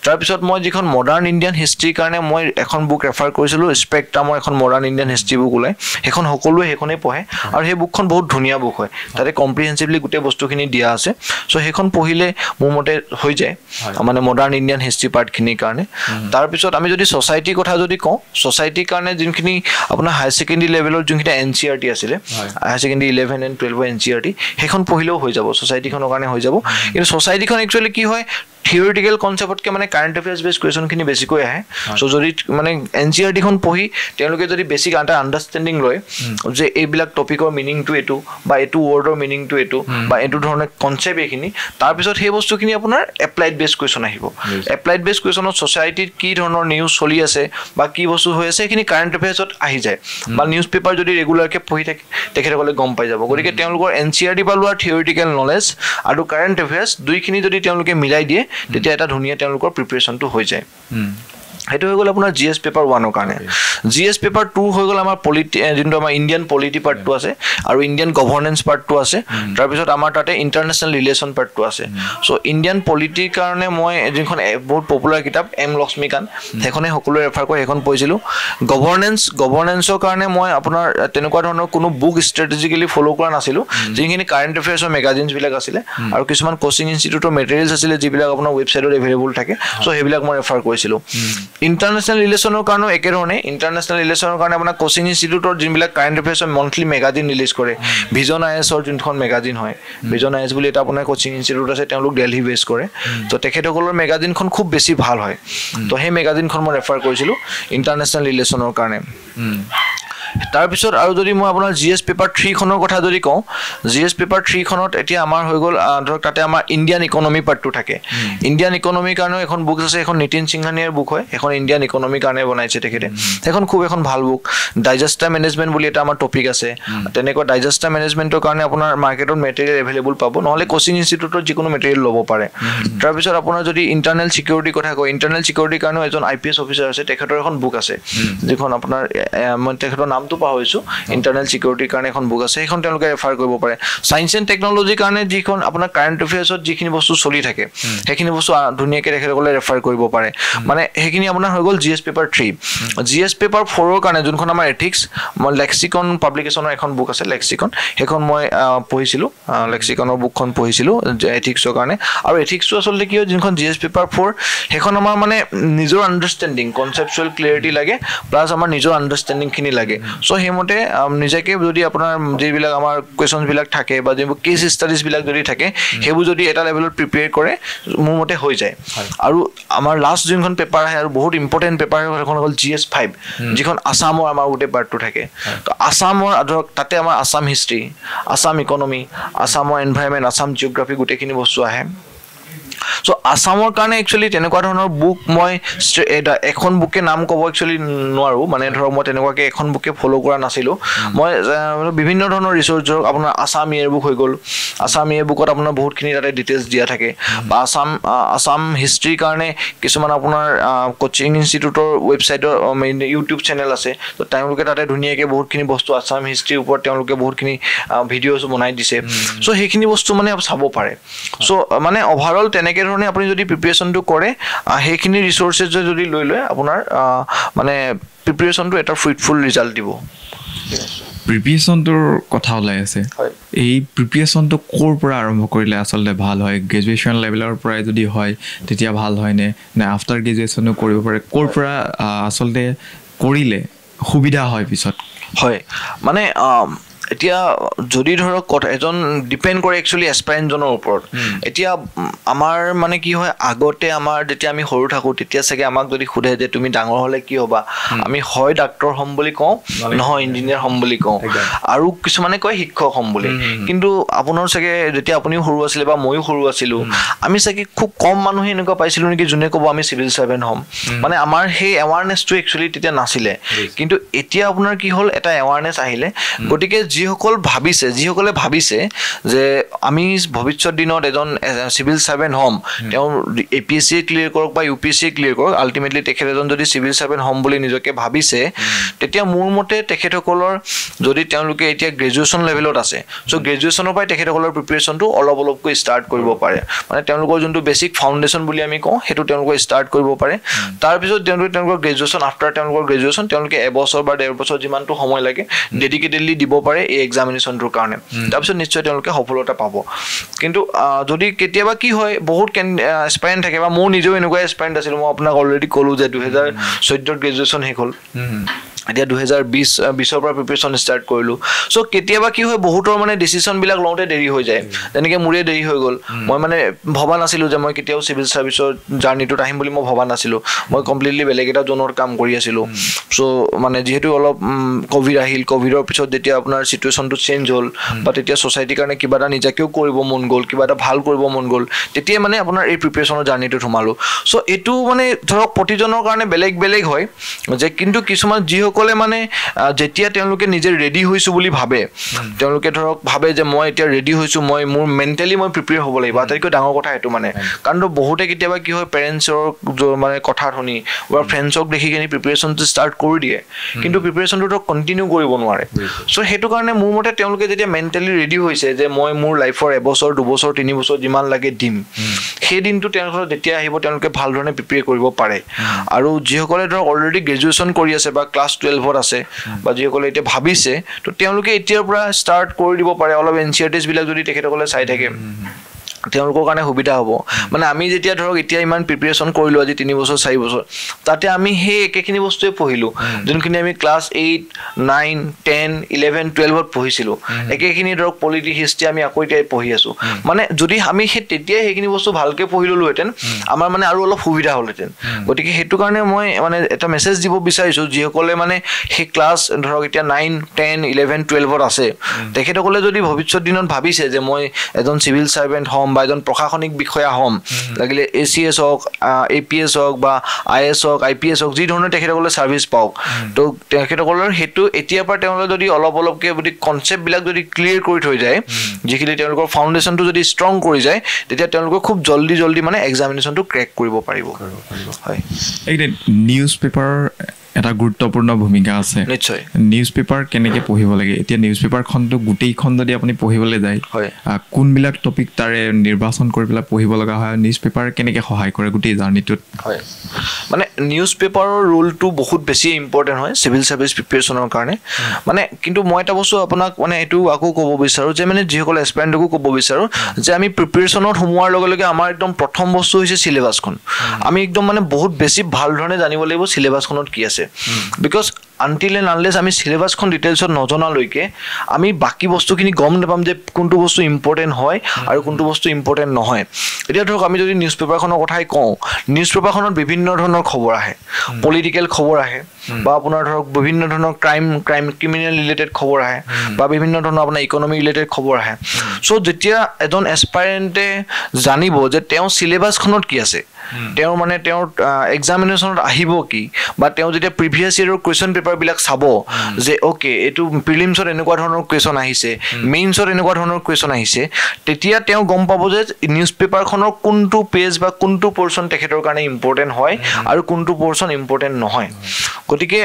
তাৰপিছত মই যিখন মডাৰ্ণ ইণ্ডিয়ান হিষ্ট্ৰীৰ কাৰণে মই এখন বুক ৰেফাৰ কৰিছিলোঁ স্পেক্ট্ৰামৰ এখন মডাৰ্ণ ইণ্ডিয়ান হিষ্ট্ৰী বুক ওলাই সেইখন সকলোৱে সেইখনেই পঢ়ে আৰু সেই বুকখন বহুত ধুনীয়া বুক হয় তাতে কম্প্ৰিহেনচিভলি গোটেই বস্তুখিনি দিয়া আছে চ' সেইখন পঢ়িলে মোৰ মতে হৈ যায় মানে মডাৰ্ণ ইণ্ডিয়ান হিষ্ট্ৰী পাৰ্টখিনিৰ কাৰণে তাৰপিছত আমি যদি ছ'চাইটিৰ কথা যদি কওঁ ছ'চাইটিৰ কাৰণে যোনখিনি আপোনাৰ হায়াৰ ছেকেণ্ডেৰী লেভেলৰ যোনখিনি NCERT আছিলে হায়াৰ ছেকেণ্ডেৰী 11 and 12 NCERT সেইখন পঢ়িলেও হৈ যাব ছ'চাইটিখনৰ কাৰণে হৈ যাব কিন্তু ছ'চাইটিখন একচুৱেলি কি হয় থিয়ৰিটিকেল কনচেপ্টতকৈ মানে কাৰেণ্ট এফেয়াৰ্ছ বেছ কুৱেশ্যনখিনি বেছিকৈ আহে চ' যদি মানে NCERTখন পঢ়ি তেওঁলোকে যদি বেছিক এটা আণ্ডাৰষ্টেণ্ডিং লয় যে এইবিলাক টপিকৰ মিনিংটো এইটো বা এইটো ৱৰ্ডৰ মিনিংটো এইটো বা এইটো ধৰণৰ কনচেপ্ট এইখিনি তাৰপিছত সেই বস্তুখিনি আপোনাৰ এপ্লাইড বেছ কুৱেশ্যন আহিব এপ্লাইড বেছ কুৱেশ্যনত ছ'চাইটিত কি ধৰণৰ নিউজ চলি আছে বা কি বস্তু হৈ আছে সেইখিনি কাৰেণ্ট এফেয়াৰ্ছত আহি যায় বা নিউজ পেপাৰ যদি ৰেগুলাৰকৈ পঢ়ি থাকে তেখেতসকলে গম পাই যাব গতিকে তেওঁলোকৰ NCERT পৰা লোৱা থিয়ৰিটিকেল নলেজ আৰু কাৰেণ্ট এফেয়াৰ্ছ দুইখিনি যদি তেওঁলোকে মিলাই দিয়ে তেতিয়া এটা ধুনীয়া তেওঁলোকৰ প্ৰিপেৰেশ্যনটো হৈ যায় সেইটো হৈ গ'ল আপোনাৰ GS পেপাৰ 1ৰ কাৰণে GS পেপাৰ 2 হৈ গ'ল আমাৰ পলিটি যোনটো আমাৰ ইণ্ডিয়ান পলিটি পাৰ্টটো আছে আৰু ইণ্ডিয়ান গভৰ্নেন্স পাৰ্টটো আছে তাৰপিছত আমাৰ তাতে ইণ্টাৰনেশ্যনেল ৰিলেশ্যন পাৰ্টটো আছে চ' ইণ্ডিয়ান পলিটিৰ কাৰণে মই যোনখন বহুত পপুলাৰ কিতাপ M লক্ষ্মীকান্ত সেইখনে সকলোৱে ৰেফাৰ কৰি সেইখন পঢ়িছিলোঁ গভৰ্নেন্সৰ কাৰণে মই আপোনাৰ তেনেকুৱা ধৰণৰ কোনো বুক ষ্ট্ৰেটেজিকেলি ফ'ল' কৰা নাছিলোঁ যিখিনি কাৰেণ্ট এফেয়াৰ্ছৰ মেগাজিনছবিলাক আছিলে আৰু কিছুমান কোচিং ইনষ্টিটিউটৰ মেটেৰিয়েলছ আছিলে যিবিলাক আপোনাৰ ৱেবছাইটত এভেইলেবল থাকে চ' সেইবিলাক মই ৰেফাৰ কৰিছিলোঁ ইণ্টাৰনেশ্যনেল ৰিলেশ্যনৰ কাৰণেও একেধৰণে ইণ্টাৰনেশ্যনেল ৰিলেশ্যনৰ কাৰণে আপোনাৰ কোচিং ইনষ্টিটিউটৰ যোনবিলাক কাৰেণ্ট এফেয়াৰ্ছৰ মন্থলি মেগাজিন ৰিলিজ কৰে ভিজন IASৰ যোনখন মেগাজিন হয় ভিজন IAS বুলি এটা আপোনাৰ কোচিং ইনষ্টিটিউট আছে তেওঁলোক দিল্লী বেছ কৰে তো তেখেতসকলৰ মেগাজিনখন খুব বেছি ভাল হয় তো সেই মেগাজিনখন মই ৰেফাৰ কৰিছিলোঁ ইণ্টাৰনেশ্যনেল ৰিলেশ্যনৰ কাৰণে তাৰপিছত আৰু যদি মই আপোনাৰ GS পেপাৰ 3 খনৰ কথা যদি কওঁ GS পেপাৰ 3 খনত এতিয়া আমাৰ হৈ গ'ল ধৰক তাতে আমাৰ ইণ্ডিয়ান ইকনমি পাৰ্টটো থাকে ইণ্ডিয়ান ইকনমিৰ কাৰণে এখন বুক আছে এখন নিতিন সিংহানিয়াৰ বুক হয় এখন ইণ্ডিয়ান ইকনমিৰ কাৰণে বনাইছে তেখেতে সেইখন খুব এখন ভাল বুক ডাইজেষ্টাৰ মেনেজমেণ্ট বুলি এটা আমাৰ টপিক আছে তেনেকুৱা ডাইজেষ্টাৰ মেনেজমেণ্টৰ কাৰণে আপোনাৰ মাৰ্কেটত মেটেৰিয়েল এভেইলেবল পাব নহ'লে কোচিং ইনষ্টিটিউটত যিকোনো মেটেৰিয়েল ল'ব পাৰে তাৰপিছত আপোনাৰ যদি ইণ্টাৰনেল চিকিউৰিটিৰ কথা কয় ইণ্টাৰনেল চিকিউৰিটিৰ কাৰণেও এজন IPS অফিচাৰ আছে তেখেতৰ এখন বুক আছে যিখন আপোনাৰ মই তেখেতৰ নামটো পাহৰিছোঁ ইণ্টাৰনেল চিকিউৰিটিৰ কাৰণে এখন বুক আছে সেইখন তেওঁলোকে ৰেফাৰ কৰিব পাৰে ছায়েন্স এণ্ড টেকন'লজিৰ কাৰণে যিখন আপোনাৰ কাৰেণ্ট এফেয়াৰ্ছত যিখিনি বস্তু চলি থাকে সেইখিনি বস্তু ধুনীয়াকৈ তেখেতসকলে ৰেফাৰ কৰিব পাৰে মানে সেইখিনি আপোনাৰ হৈ গ'ল GS পেপাৰ 3 GS পেপাৰ 4ৰ কাৰণে যোনখন আমাৰ এথিক্স মই লেক্সিকন পাব্লিকেশ্যনৰ এখন বুক আছে লেক্সিকন সেইখন মই পঢ়িছিলোঁ লেক্সিকনৰ বুকখন পঢ়িছিলোঁ এথিক্সৰ কাৰণে আৰু এথিক্সটো আচলতে কি হয় যোনখন GS পেপাৰ 4 সেইখন আমাৰ মানে নিজৰ আণ্ডাৰষ্টেণ্ডিং কনচেপচুৱেল ক্লিয়াৰিটি লাগে প্লাছ আমাৰ নিজৰ আণ্ডাৰষ্টেণ্ডিংখিনি লাগে চ' সেইমতে নিজকে যদি আপোনাৰ যিবিলাক আমাৰ কুৱেশ্যনছবিলাক থাকে বা যিবোৰ কেছ ষ্টাডিজবিলাক যদি থাকে সেইবোৰ যদি এটা লেভেলত প্ৰিপেয়াৰ কৰে মোৰ মতে হৈ যায় আৰু আমাৰ লাষ্ট যোনখন পেপাৰ আহে আৰু বহুত ইম্পৰ্টেণ্ট পেপাৰ সেইখন হ'ল GS 5 যিখন আছামৰ আমাৰ গোটেই পাৰ্টটো থাকে তো আছামৰ ধৰক তাতে আমাৰ আছাম হিষ্ট্ৰী আছাম ইকনমি আছামৰ এনভাইৰনমেণ্ট আছাম জিঅ'গ্ৰাফি গোটেইখিনি বস্তু আহে চ' আছামৰ কাৰণে একচুৱেলি তেনেকুৱা ধৰণৰ বুক মই এখন বুকে নাম ক'ব একচুৱেলি নোৱাৰোঁ মানে ধৰক মই তেনেকুৱাকৈ এখন বুকে ফ'ল' কৰা নাছিলোঁ মই বিভিন্ন ধৰণৰ ৰিচৰ্চ ধৰক আপোনাৰ আছাম ইয়েৰ বুক হৈ গ'ল আছাম ইয়েৰ বুকত আপোনাৰ বহুতখিনি তাতে ডিটেইলছ দিয়া থাকে বা আছাম হিষ্ট্ৰীৰ কাৰণে কিছুমান আপোনাৰ কোচিং ইনষ্টিটিউটৰ ৱেবছাইটৰ ইউটিউব চেনেল আছে তো তেওঁলোকে তাতে ধুনীয়াকৈ বহুতখিনি বস্তু আছাম হিষ্ট্ৰীৰ ওপৰত তেওঁলোকে বহুতখিনি ভিডিঅ'জ বনাই দিছে চ' সেইখিনি বস্তু মানে চাব পাৰে চ' মানে অভাৰঅল তেনেকৈ ধৰণে আপুনি যদি প্ৰিপেৰেশ্যনটো কৰে সেইখিনি ৰিচোৰ্চেছ যদি লৈ লয় আপোনাৰ মানে প্ৰিপেৰেশ্যনটো এটা ফ্ৰুইটফুল ৰিজাল্ট দিব প্ৰিপেৰেশ্যনটোৰ কথা ওলাই আছে এই প্ৰিপেৰেশ্যনটো ক'ৰ পৰা আৰম্ভ কৰিলে আচলতে ভাল হয় গ্ৰেজুৱেশ্যন লেভেলৰ পৰাই যদি হয় তেতিয়া ভাল হয়নে নে আফটাৰ গ্ৰেজুৱেশ্যনো কৰিব পাৰে ক'ৰ পৰা আচলতে কৰিলে সুবিধা হয় পিছত হয় মানে এতিয়া যদি ধৰক এজন ডিপেণ্ড কৰে একচুৱেলি এছপাইৰেণ্টজনৰ ওপৰত এতিয়া আমাৰ মানে কি হয় আগতে আমাৰ যেতিয়া আমি সৰু থাকোঁ তেতিয়া চাগে আমাক যদি সোধে যে তুমি ডাঙৰ হ'লে কি হ'বা আমি হয় ডাক্তৰ হ'ম বুলি কওঁ নহয় ইঞ্জিনিয়াৰ হ'ম বুলি কওঁ আৰু কিছুমানে কয় শিক্ষক হ'ম বুলি কিন্তু আপোনাৰ চাগে যেতিয়া আপুনিও সৰু আছিলে বা ময়ো সৰু আছিলোঁ আমি চাগে খুব কম মানুহে এনেকুৱা পাইছিলোঁ নেকি যোনে ক'ব আমি চিভিল ছাৰ্ভেণ্ট হ'ম মানে আমাৰ সেই এৱাৰনেছটো একচুৱেলি তেতিয়া নাছিলে কিন্তু এতিয়া আপোনাৰ কি হ'ল এটা এৱাৰনেছ আহিলে গতিকে যিসকলে ভাবিছে যে আমি ভৱিষ্যত দিনত এজন চিভিল ছাৰ্ভেণ্ট হ'ম তেওঁ APSC ক্লিয়াৰ কৰক বা UPSC ক্লিয়াৰ কৰক আল্টিমেটলি তেখেত এজন যদি চিভিল ছাৰ্ভেণ্ট হ'ম বুলি নিজকে ভাবিছে তেতিয়া মোৰ মতে তেখেতসকলৰ যদি তেওঁলোকে এতিয়া গ্ৰেজুৱেশ্যন লেভেলত আছে চ' গ্ৰেজুৱেশ্যনৰ পৰাই তেখেতসকলৰ প্ৰিপেৰেশ্যনটো অলপকৈ ষ্টাৰ্ট কৰিব পাৰে মানে তেওঁলোকৰ যোনটো বেছিক ফাউণ্ডেশ্যন বুলি আমি কওঁ সেইটো তেওঁলোকে ষ্টাৰ্ট কৰিব পাৰে তাৰপিছত তেওঁলোকৰ গ্ৰেজুৱেশ্যন আফটাৰ তেওঁলোকৰ গ্ৰেজুৱেশ্যন তেওঁলোকে এবছৰ বা 1.5 বছৰ যিমানটো সময় লাগে ডেডিকেটেডলি দিব পাৰে এই এক্সামিনেশ্যনটোৰ কাৰণে তাৰপিছত নিশ্চয় তেওঁলোকে সফলতা পাব কিন্তু যদি কেতিয়াবা কি হয় বহুত এছপাইৰেণ্ট থাকে বা মোৰ নিজেও এনেকুৱা এছপাইৰেণ্ট আছিলোঁ মই আপোনাক অলৰেডি ক'লোঁ যে 2014 গ্ৰেজুৱেশ্যন শেষ হ'ল এতিয়া 2020 পৰা প্ৰিপেৰেশ্যন ষ্টাৰ্ট কৰিলোঁ চ' কেতিয়াবা কি হয় বহুতৰ মানে ডিচিশ্যনবিলাক লওঁতে দেৰি হৈ যায় যেনেকৈ মোৰে দেৰি হৈ গ'ল মই মানে ভবা নাছিলোঁ যে মই কেতিয়াও চিভিল ছাৰ্ভিচৰ জাৰ্ণিটোত আহিম বুলি মই ভবা নাছিলোঁ মই কমপ্লিটলি বেলেগ এটা জোনৰ কাম কৰি আছিলোঁ চ' মানে যিহেতু অলপ ক'ভিড আহিল ক'ভিডৰ পিছত যেতিয়া আপোনাৰ চিটুৱেশ্যনটো চেঞ্জ হ'ল বা তেতিয়া ছ'চাইটিৰ কাৰণে কিবা এটা নিজাকেও কৰিব মন গ'ল কিবা এটা ভাল কৰিব মন গ'ল তেতিয়াই মানে আপোনাৰ এই প্ৰিপেৰেশ্যনৰ জাৰ্ণিটোত সোমালোঁ চ' এইটো মানে ধৰক প্ৰতিজনৰ কাৰণে বেলেগ বেলেগ হয় যে কিন্তু কিছুমান যিসকল যিসকলে মানে যেতিয়া তেওঁলোকে নিজে ৰেডি হৈছোঁ বুলি ভাবে তেওঁলোকে ধৰক ভাবে যে মই এতিয়া ৰেডি হৈছোঁ মই মোৰ মেণ্টেলি মই প্ৰিপেয়াৰ হ'ব লাগিব আটাইতকৈ ডাঙৰ কথা এইটো মানে কাৰণ বহুতে কেতিয়াবা কি হয় পেৰেণ্টছৰ মানে কথা শুনি বা ফ্ৰেণ্ডছক দেখি কিনি প্ৰিপেৰেশ্যনটো ষ্টাৰ্ট কৰি দিয়ে কিন্তু প্ৰিপেৰেশ্যনটো ধৰক কণ্টিনিউ কৰিব নোৱাৰে চ' সেইটো কাৰণে মোৰ মতে তেওঁলোকে যেতিয়া মেণ্টেলি ৰেডি হৈছে যে মই মোৰ লাইফৰ এবছৰ দুবছৰ 3 বছৰ যিমান লাগে দিম সেই দিনটো তেওঁলোকৰ যেতিয়া আহিব তেওঁলোকে ভাল ধৰণে প্ৰিপেয়াৰ কৰিব পাৰে আৰু যিসকলে ধৰক অলৰেডি গ্ৰেজুৱেশ্যন কৰি আছে বা ক্লাছ 12ত আছে বা যিসকলে এতিয়া ভাবিছে তো তেওঁলোকে এতিয়াৰ পৰা ষ্টাৰ্ট কৰি দিব পাৰে অলপ এনচিআৰটিজ বিলাক যদি তেখেতসকলে চাই থাকে তেওঁলোকৰ কাৰণে সুবিধা হ'ব মানে আমি যেতিয়া ধৰক এতিয়া ইমান প্ৰিপেৰেশ্যন কৰিলোঁ আজি 3 বছৰ 4 বছৰ তাতে আমি সেই একেখিনি বস্তুৱে পঢ়িলোঁ যোনখিনি আমি ক্লাছ 8 9 10 11 12ত পঢ়িছিলোঁ একেখিনি ধৰক পলিটি হিষ্ট্ৰী আমি আকৌ এতিয়া পঢ়ি আছোঁ মানে যদি আমি সেই তেতিয়াই সেইখিনি বস্তু ভালকৈ পঢ়ি ল'লোহেঁতেন আমাৰ মানে আৰু অলপ সুবিধা হ'লহেঁতেন গতিকে সেইটো কাৰণে মই মানে এটা মেছেজ দিব বিচাৰিছোঁ যিসকলে মানে সেই ক্লাছ ধৰক এতিয়া 9 10 11 12ত আছে তেখেতসকলে যদি ভৱিষ্যত দিনত ভাবিছে যে মই এজন চিভিল ছাৰ্ভেণ্ট হ'ম বা এজন প্ৰশাসনিক বিষয়া হ'ম লাগিলে ACS হওক APS হওক বা IS হওক IPS হওক যি ধৰণৰ তেখেতসকলে ছাৰ্ভিচ পাওক তো তেখেতসকলৰ সেইটো এতিয়াৰ পৰা তেওঁলোকে যদি অলপ অলপকৈ যদি কনচেপ্টবিলাক যদি ক্লিয়াৰ কৰি থৈ যায় যিখিনি তেওঁলোকৰ ফাউণ্ডেশ্যনটো যদি ষ্ট্ৰং কৰি যায় তেতিয়া তেওঁলোকে খুব জল্দি মানে এক্সামিনেশ্যনটো ক্ৰেক কৰিব পাৰিব হয় এইকেইদিন নিউজ পেপাৰ এটা গুৰুত্বপূৰ্ণ ভূমিকা আছে নিশ্চয় নিউজ পেপাৰ কেনেকৈ পঢ়িব লাগে এতিয়া নিউজ পেপাৰখনটো গোটেইখন যদি আপুনি পঢ়িবলৈ যায় কোনবিলাক টপিক তাৰে নিৰ্বাচন কৰি পেলাই পঢ়িব লগা হয় নিউজ পেপাৰ কেনেকৈ সহায় কৰে গোটেই জাৰ্ণিটোত হয় মানে নিউজ পেপাৰৰ ৰোলটো বহুত বেছি ইম্পৰ্টেণ্ট হয় চিভিল ছাৰ্ভিচ প্ৰিপেৰেশ্যনৰ কাৰণে মানে কিন্তু মই এটা বস্তু আপোনাক মানে এইটো আকৌ ক'ব বিচাৰোঁ যে মানে যিসকল এছপাইৰেণ্টকো ক'ব বিচাৰোঁ যে আমি প্ৰিপেৰেশ্যনত সোমোৱাৰ লগে লগে আমাৰ একদম প্ৰথম বস্তু হৈছে চিলেবাছখন আমি একদম মানে বহুত বেছি ভাল ধৰণে জানিব লাগিব চিলেবাছখনত কি আছে বিকজ আনটিল এণ্ড আনলেছ আমি চিলেবাছখন ডিটেইলছত নজনালৈকে আমি বাকী বস্তুখিনি গম নাপাম যে কোনটো বস্তু ইম্পৰ্টেণ্ট হয় আৰু কোনটো বস্তু ইম্পৰ্টেণ্ট নহয় এতিয়া ধৰক আমি যদি নিউজ পেপাৰখনৰ কথাই কওঁ নিউজ পেপাৰখনত বিভিন্ন ধৰণৰ খবৰ আহে পলিটিকেল খবৰ আহে বা আপোনাৰ ধৰক বিভিন্ন ধৰণৰ ক্ৰিমিনেল ৰিলেটেড খবৰ আহে বা বিভিন্ন ধৰণৰ আপোনাৰ ইকনমি ৰিলেটেড খবৰ আহে চ' যেতিয়া এজন এছপাইৰেণ্টে জানিব যে তেওঁ চিলেবাছখনত কি আছে তেওঁ মানে তেওঁৰ এক্সামিনেশ্যনত আহিব কি বা তেওঁ যেতিয়া প্ৰিভিয়াছ ইয়েৰৰ কুৱেশ্যন পেপাৰবিলাক চাব যে অ'কে এইটো প্ৰিলিমছত এনেকুৱা ধৰণৰ কুৱেশ্যন আহিছে মেইনছত এনেকুৱা ধৰণৰ কুৱেশ্যন আহিছে তেতিয়া তেওঁ গম পাব যে নিউজ পেপাৰখনৰ কোনটো পেজ বা কোনটো পৰ্চন তেখেতৰ কাৰণে ইম্পৰ্টেণ্ট হয় আৰু কোনটো পৰ্চন ইম্পৰ্টেণ্ট নহয় গতিকে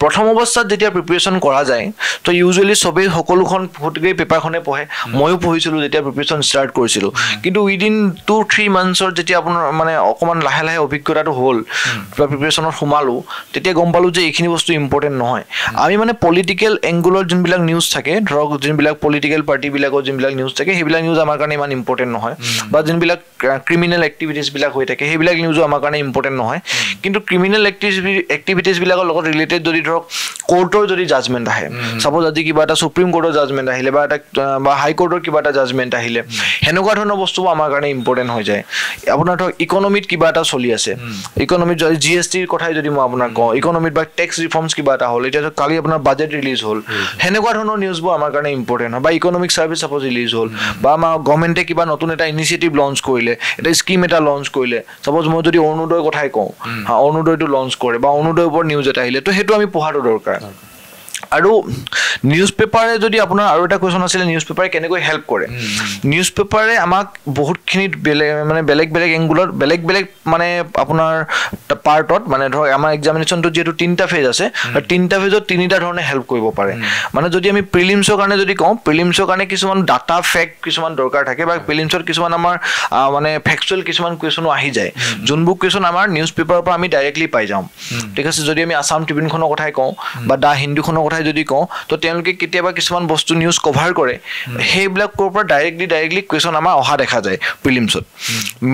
প্ৰথম অৱস্থাত যেতিয়া প্ৰিপেৰেশ্যন কৰা যায় তো ইউজুৱেলি চবেই সকলোখন গোটেই পেপাৰখনে পঢ়ে ময়ো পঢ়িছিলোঁ যেতিয়া প্ৰিপেৰেশ্যন ষ্টাৰ্ট কৰিছিলোঁ কিন্তু উইদিন 2-3 মান্থছৰ যেতিয়া আপোনাৰ মানে অকণমান লাহে লাহে অভিজ্ঞতাটো হ'ল বা প্ৰিপেৰেশ্যনত সোমালোঁ তেতিয়া গম পালোঁ যে এইখিনি বস্তু ইম্পৰ্টেণ্ট নহয় আমি মানে পলিটিকেল এংগুলৰ যোনবিলাক নিউজ থাকে ধৰক যোনবিলাক পলিটিকেল পাৰ্টিবিলাকৰ যোনবিলাক নিউজ থাকে সেইবিলাক নিউজ আমাৰ কাৰণে ইমান ইম্পৰ্টেণ্ট নহয় বা যোনবিলাক ক্ৰিমিনেল এক্টিভিটিছবিলাক হৈ থাকে সেইবিলাক নিউজো আমাৰ কাৰণে ইম্পৰ্টেণ্ট নহয় কিন্তু ক্ৰিমিনেল এক্টিভিটিছবিলাকৰ লগত ৰিলেটেড যদি ধৰক কোৰ্টৰ যদি জাজমেণ্ট আহে সাপোজ আজি কিবা এটা সুপ্ৰিম কোৰ্টৰ জাজমেণ্ট আহিলে বা এটা বা হাই কোৰ্টৰ কিবা এটা জাজমেণ্ট আহিলে হেনেকুৱা ধৰণৰ বস্তুবোৰ আমাৰ কাৰণে ইম্পৰ্টেণ্ট হৈ যায় আপোনাৰ ধৰক ইকনমিত কিবা এটা চলি আছে ইকনমিত যদি জিএছটিৰ কথাই যদি মই আপোনাক কওঁ ইকনমিত বা টেক্স ৰিফৰ্মছ কিবা এটা হ'ল এতিয়া কালি আপোনাৰ বাজেট ৰিলিজ হ'ল হেনেকুৱা ধৰণৰ নিউজবোৰ আমাৰ কাৰণে ইম্পৰ্টেণ্ট হয় বা ইকনমিক ছাৰ্ভিচ সাপোজ ৰিলিজ হ'ল বা আমাৰ গভৰ্ণমেণ্টে কিবা নতুন এটা ইনিচিয়েটিভ লঞ্চ কৰিলে এটা স্কিম এটা লঞ্চ কৰিলে সাপোজ মই যদি অৰুণোদয়ৰ কথাই কওঁ অৰুণোদয়টো লঞ্চ কৰে বা অৰুণোদয়ৰ ওপৰত নিউজ এটা আহিলে তো সেইটো আমি পঢ়াটো দৰকাৰ আৰু নিউজ পেপাৰে যদি আপোনাৰ আৰু এটা কুৱেশ্যন আছিলে নিউজ পেপাৰে কেনেকৈ হেল্প কৰে নিউজ পেপাৰে আমাক বহুতখিনি বেলেগ এংগুলত বেলেগ মানে আপোনাৰ পাৰ্টত মানে ধৰক আমাৰ এক্সামিনেশ্যনটো যিহেতু 3টা ফেজ আছে 3টা ফেজত 3টা ধৰণে হেল্প কৰিব পাৰে মানে যদি আমি প্ৰিলিমছৰ কাৰণে যদি কওঁ প্ৰিলিমছৰ কাৰণে কিছুমান ডাটা ফেক্ট কিছুমান দৰকাৰ থাকে বা প্ৰিলিমছত কিছুমান আমাৰ মানে ফেক্সুৱেল কিছুমান কুৱেশ্যনো আহি যায় যোনবোৰ কুৱেশ্যন আমাৰ নিউজ পেপাৰৰ পৰা আমি ডাইৰেক্টলি পাই যাওঁ ঠিক আছে যদি আমি আছাম ট্ৰিবিউনখনৰ কথাই কওঁ বা দা হিন্দুখনৰ কথাই যদি কওঁ তো তেওঁলোকে কেতিয়াবা কিছুমান বস্তু নিউজ কভাৰ কৰে সেইবিলাক ক'ৰ পৰা ডাইৰেক্টলি কুৱেশ্যন আমাৰ অহা দেখা যায় প্ৰিলিমছত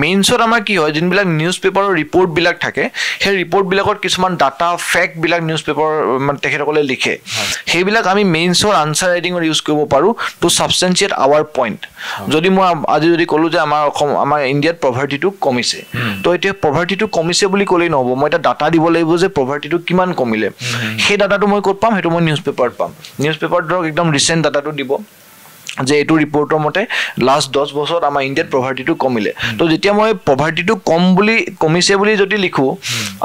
মেইনছত আমাৰ কি হয় যোনবিলাক নিউজ পেপাৰৰ ৰিপৰ্টবিলাক থাকে সেই ৰিপৰ্টবিলাকত কিছুমান ডাটা ফেক্টবিলাক নিউজ পেপাৰ মানে তেখেতসকলে লিখে সেইবিলাক আমি মেইনছৰ আনচাৰ ৰাইটিঙত ইউজ কৰিব পাৰোঁ টু ছাবষ্টেঞ্চিয়েট আৱাৰ পইণ্ট যদি মই আজি যদি ক'লোঁ যে আমাৰ ইণ্ডিয়াত পভাৰ্টিটো কমিছে তো এতিয়া পভাৰ্টিটো কমিছে বুলি ক'লেই নহ'ব মই এটা ডাটা দিব লাগিব যে পভাৰ্টিটো কিমান কমিলে সেই ডাটাটো মই ক'ত পাম সেইটো মই নিউজ পেপাৰত পাম নিউজ পেপাৰত ধৰক একদম ৰিচেণ্ট ডাটাটো দিব যে এইটো ৰিপৰ্টৰ মতে লাষ্ট 10 বছৰত আমাৰ ইণ্ডিয়াত পভাৰ্টিটো কমিলে তো যেতিয়া মই পভাৰ্টিটো কমিছে বুলি যদি লিখো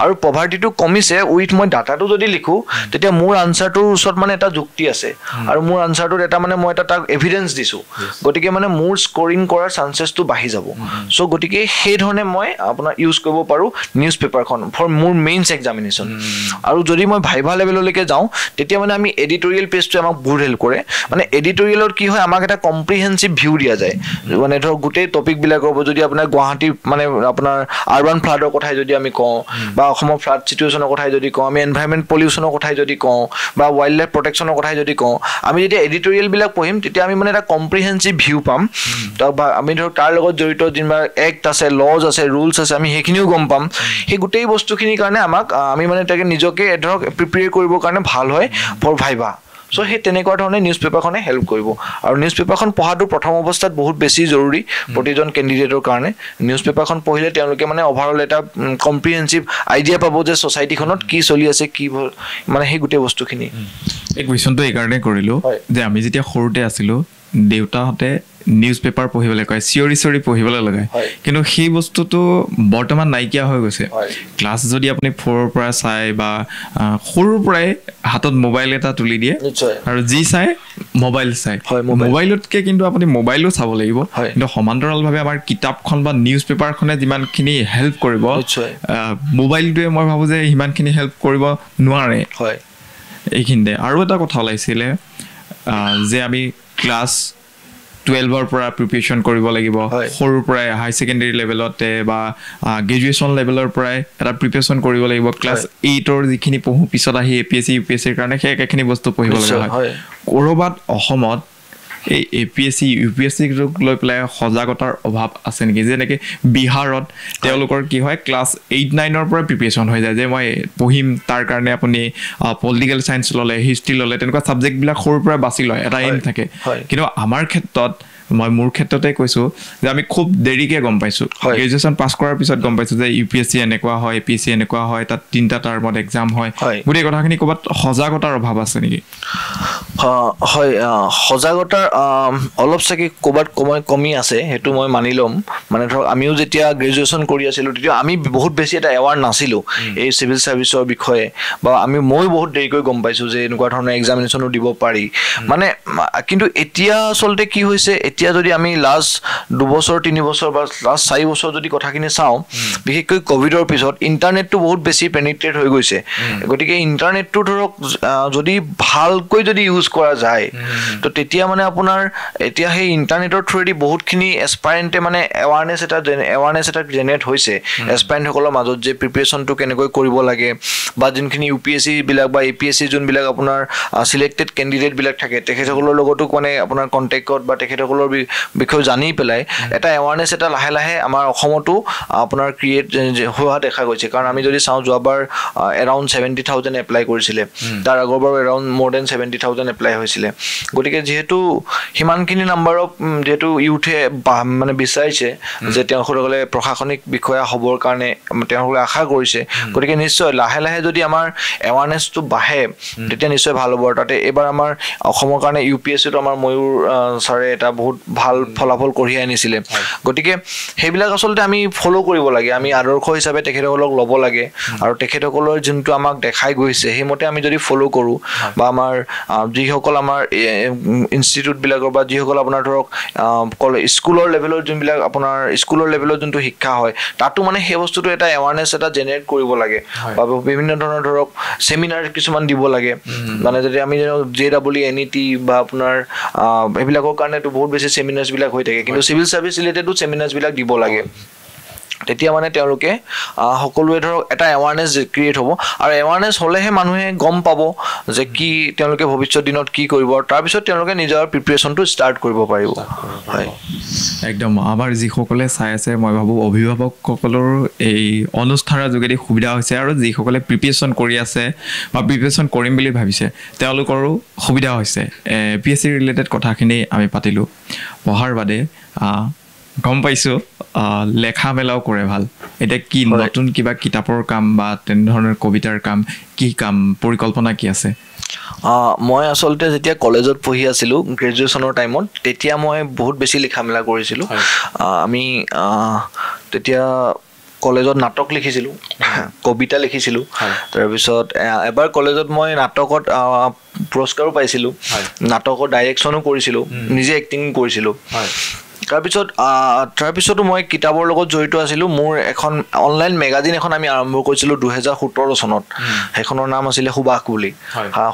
আৰু পভাৰ্টিটো কমিছে উইথ মই ডাটাটো যদি লিখো তেতিয়া মোৰ আনসাৰটোৰ ওচৰত মানে এটা যুক্তি আছে আৰু মোৰ আনসাৰটোত এটা মানে মই এটা তাক এভিডেন্স দিছো গতিকে মানে মোৰ স্কোৰিং কৰাৰ চান্সেছটো বাঢ়ি যাব সো গতিকে সেই ধৰণে মই আপোনাৰ ইউজ কৰিব পাৰো নিউজ পেপাৰখন ফৰ মোৰ মেইনছ এক্সামিনেশ্যন আৰু যদি মই ভাইভা লেভেললৈকে যাওঁ তেতিয়া মানে আমি এডিটৰিয়েল পেজটো আমাক বহুত হেল্প কৰে মানে এডিটৰিয়েলত কি হয় আমাক এটা কম্প্ৰিহেনসিভ ভিউ দিয়া যায় মানে ধৰ গোটেই টপিক বিলাকৰ যদি আপোনাৰ গুৱাহাটী মানে আপোনাৰ আৰবান ফ্লাডৰ কথাই যদি আমি কওঁ বা অসমৰ ফ্লাড সিচুৱেশ্যনৰ কথাই যদি কওঁ আমি এনভাইৰনমেন্ট পলিউশ্যনৰ কথাই যদি কওঁ বা ৱাইল্ড লাইফ প্ৰটেকশ্যনৰ কথাই যদি কওঁ আমি যেতিয়া এডিটৰিয়েল বিলাক পঢ়িম তেতিয়া আমি মানে এটা কম্প্ৰিহেনসিভ ভিউ পাম বা আমি ধৰ তাৰ লগত জড়িত যিমান এক্ট আছে লজ আছে ৰুলছ আছে আমি সেইখিনিও গম পাম সেই গোটেই বস্তুখিনিৰ কাৰণে আমাক আমি মানে তাকে নিজকে ধৰক প্ৰিপেয়াৰ কৰিবৰ কাৰণে ভাল হয় ফৰ ভাইভা সো সেই তেনেকুৱা ধৰণে নিউজ পেপাৰখনে হেল্প কৰিব আৰু নিউজ পেপাৰখন পঢ়াটো প্ৰথম অৱস্থাত বহুত বেছি জৰুৰী প্ৰতিজন কেণ্ডিডেটৰ কাৰণে নিউজ পেপাৰখন পঢ়িলে তেওঁলোকে মানে অভাৰঅল এটা কম্প্ৰিহেনসিভ আইডিয়া পাব যে সোসাইটিখনত কি চলি আছে কি মানে সেই গোটেই বস্তুখিনি এই কুৱেশ্যনটো এইকাৰণে কৰিলোঁ যে আমি যেতিয়া সৰুতে আছিলোঁ দেউতাহঁতে নিউজ পেপাৰ পঢ়িবলৈ কয় চিঞৰি পঢ়িবলৈ লগায় কিন্তু সেই বস্তুটো বৰ্তমান নাইকিয়া হৈ গৈছে ক্লাছ যদি আপুনি 4ৰ পৰা চাই বা সৰুৰ পৰাই হাতত মোবাইল এটা তুলি দিয়ে আৰু যি চাই মোবাইল চাই মোবাইলতকৈ কিন্তু আপুনি মোবাইলো চাব লাগিব কিন্তু সমান্তৰালভাৱে আমাৰ কিতাপখন বা নিউজ পেপাৰখনে যিমানখিনি হেল্প কৰিব মোবাইলটোৱে মই ভাবোঁ যে সিমানখিনি হেল্প কৰিব নোৱাৰে এইখিনিতে আৰু এটা কথা ওলাইছিলে যে আমি ক্লাছ 12ৰ পৰা প্ৰিপেৰেশ্যন কৰিব লাগিব সৰুৰ পৰাই হাই ছেকেণ্ডেৰী লেভেলতে বা গ্ৰেজুৱেশ্যন লেভেলৰ পৰাই এটা প্ৰিপেৰেশ্যন কৰিব লাগিব ক্লাছ 8ৰ যিখিনি পঢ়ো পিছত আহি APSC UPSCৰ কাৰণে সেই একেখিনি বস্তু পঢ়িব লগা হয় ক'ৰবাত অসমত এই APSC UPSC লৈ পেলাই সজাগতাৰ অভাৱ আছে নেকি যেনেকৈ বিহাৰত তেওঁলোকৰ কি হয় ক্লাছ 8-9ৰ পৰা প্ৰিপেৰেশ্যন হৈ যায় যে মই পঢ়িম তাৰ কাৰণে আপুনি পলিটিকেল চায়েন্স ল'লে হিষ্ট্ৰী ল'লে তেনেকুৱা ছাবজেক্টবিলাক সৰুৰ পৰা বাছি লয় এটা এইম থাকে কিন্তু আমাৰ ক্ষেত্ৰত মই মোৰ ক্ষেত্ৰতে কৈছোঁ যে আমি খুব দেৰিকৈ গম পাইছোঁ গ্ৰেজুৱেশ্যন পাছ কৰাৰ পিছত গম পাইছোঁ যে UPSC এনেকুৱা হয় APSC এনেকুৱা হয় তাত 3টা টাৰ্মত এক্সাম হয় গোটেই কথাখিনি ক'ৰবাত সজাগতাৰ অভাৱ আছে নেকি হয় সজাগতাৰ অলপ চাগে ক'ৰবাত কমি আছে সেইটো মই মানি ল'ম মানে ধৰক আমিও যেতিয়া গ্ৰেজুৱেশ্যন কৰি আছিলোঁ তেতিয়া আমি বহুত বেছি এটা এৱাৰ নাছিলোঁ এই চিভিল ছাৰ্ভিচৰ বিষয়ে বা মই বহুত দেৰিকৈ গম পাইছোঁ যে এনেকুৱা ধৰণৰ এক্সামিনেশ্যনো দিব পাৰি মানে কিন্তু এতিয়া আচলতে কি হৈছে এতিয়া যদি আমি লাষ্ট 2 বছৰ 3 বছৰ বা লাষ্ট 4 বছৰ যদি কথাখিনি চাওঁ বিশেষকৈ কোভিডৰ পিছত ইণ্টাৰনেটটো বহুত বেছি পেনিট্ৰেট হৈ গৈছে গতিকে ইণ্টাৰনেটটো ধৰক যদি ভালকৈ যদি ইউজ কৰা যায় তো তেতিয়া মানে আপোনাৰ এতিয়া সেই ইণ্টাৰনেটৰ থ্ৰুৱেদি বহুতখিনি এছপাইৰেণ্টে মানে এৱাৰনেছ এটা জেনেৰেট হৈছে এছপাইৰেণ্টসকলৰ মাজত যে প্ৰিপেৰেশ্যনটো কেনেকৈ কৰিব লাগে বা যোনখিনি UPSC বিলাক বা APSC যোনবিলাক আপোনাৰ চিলেক্টেড কেণ্ডিডেটবিলাক থাকে তেখেতসকলৰ লগতো মানে আপোনাৰ কণ্টেক্টত বা তেখেতসকলৰ বিষয়ে জানি পেলাই এটা এৱাৰনেছ এটা লাহে লাহে আমাৰ অসমতো আপোনাৰ ক্ৰিয়েট হোৱা দেখা গৈছে কাৰণ আমি যদি চাওঁ যোৱাবাৰ এৰাউণ্ড 70,000 এপ্লাই কৰিছিলে তাৰ আগৰবাৰ এৰাউণ্ড মোৰ দেন 70,000 এপ্লাই হৈছিলে গতিকে যিহেতু সিমানখিনি নাম্বাৰ অফ যেহেতু ইউথে মানে বিচাৰিছে যে তেওঁলোকসকলে প্ৰশাসনিক বিষয়া হ'বৰ কাৰণে তেওঁলোকে আশা কৰিছে গতিকে নিশ্চয় লাহে লাহে যদি আমাৰ এৱাৰনেছটো বাঢ়ে তেতিয়া নিশ্চয় ভাল হ'ব তাতে এইবাৰ আমাৰ অসমৰ কাৰণে UPSCটো আমাৰ ময়ূৰ ছাৰে এটা বহুত ভাল ফলাফল কঢ়িয়াই আনিছিলে গতিকে সেইবিলাক আচলতে আমি ফ'ল' কৰিব লাগে আমি আদৰ্শ হিচাপে তেখেতসকলক ল'ব লাগে আৰু তেখেতসকলৰ যোনটো আমাক দেখাই গৈছে সেইমতে আমি যদি ফ'ল' কৰোঁ বা আমাৰ যিসকল আমাৰ ইনষ্টিটিউটবিলাকৰ বা যিসকল আপোনাৰ ধৰক স্কুলৰ লেভেলৰ যোনবিলাক আপোনাৰ স্কুলৰ লেভেলৰ যোনটো শিক্ষা হয় তাতো মানে সেই বস্তুটো এটা এৱাৰনেছ এটা জেনেৰেট কৰিব লাগে বা বিভিন্ন ধৰণৰ ধৰক চেমিনাৰ কিছুমান দিব লাগে মানে যদি আমি JEE NET বা আপোনাৰ এইবিলাকৰ কাৰণেতো বহুত বেছি চেমিনাৰ্ছবিলাক হৈ থাকে কিন্তু চিভিল ছাৰ্ভিচ ৰিলেটেডো চেমিনাৰ্ছবিলাক দিব লাগে তেতিয়া মানে তেওঁলোকে সকলোৱে ধৰক এটা এৱাৰনেছ ক্ৰিয়েট হ'ব আৰু এৱাৰনেছ হ'লেহে মানুহে গম পাব যে কি তেওঁলোকে ভৱিষ্যত দিনত কি কৰিব আৰু তাৰপিছত তেওঁলোকে নিজৰ প্ৰিপেৰেশ্যনটো ষ্টাৰ্ট কৰিব পাৰিব হয় একদম আমাৰ যিসকলে চাই আছে মই ভাবোঁ অভিভাৱকসকলৰ এই অনুষ্ঠানৰ যোগেদি সুবিধা হৈছে আৰু যিসকলে প্ৰিপেৰেশ্যন কৰি আছে বা প্ৰিপেৰেশ্যন কৰিম বুলি ভাবিছে তেওঁলোকৰো সুবিধা হৈছে APSC ৰিলেটেড কথাখিনি আমি পাতিলোঁ পঢ়াৰ বাদে গম পাইছোঁ লেখা মেলাও কৰে ভাল এতিয়া কি নতুন কিবা কিতাপৰ কাম বা তেনেধৰণৰ কবিতাৰ কাম কি কাম পৰিকল্পনা কি আছে মই আচলতে যেতিয়া কলেজত পঢ়ি আছিলোঁ গ্ৰেজুৱেশ্যনৰ টাইমত তেতিয়া মই বহুত বেছি লিখা মেলা কৰিছিলোঁ আমি তেতিয়া কলেজত নাটক লিখিছিলোঁ কবিতা লিখিছিলোঁ তাৰপিছত এবাৰ কলেজত মই নাটকত পুৰস্কাৰো পাইছিলোঁ নাটকৰ ডাইৰেকশ্যনো কৰিছিলোঁ নিজে এক্টিং কৰিছিলোঁ তাৰপিছতো মই কিতাপৰ লগত জড়িত আছিলোঁ মোৰ এখন অনলাইন মেগাজিন এখন আমি আৰম্ভ কৰিছিলোঁ 2017 চনত সেইখনৰ নাম আছিলে সুবাস বুলি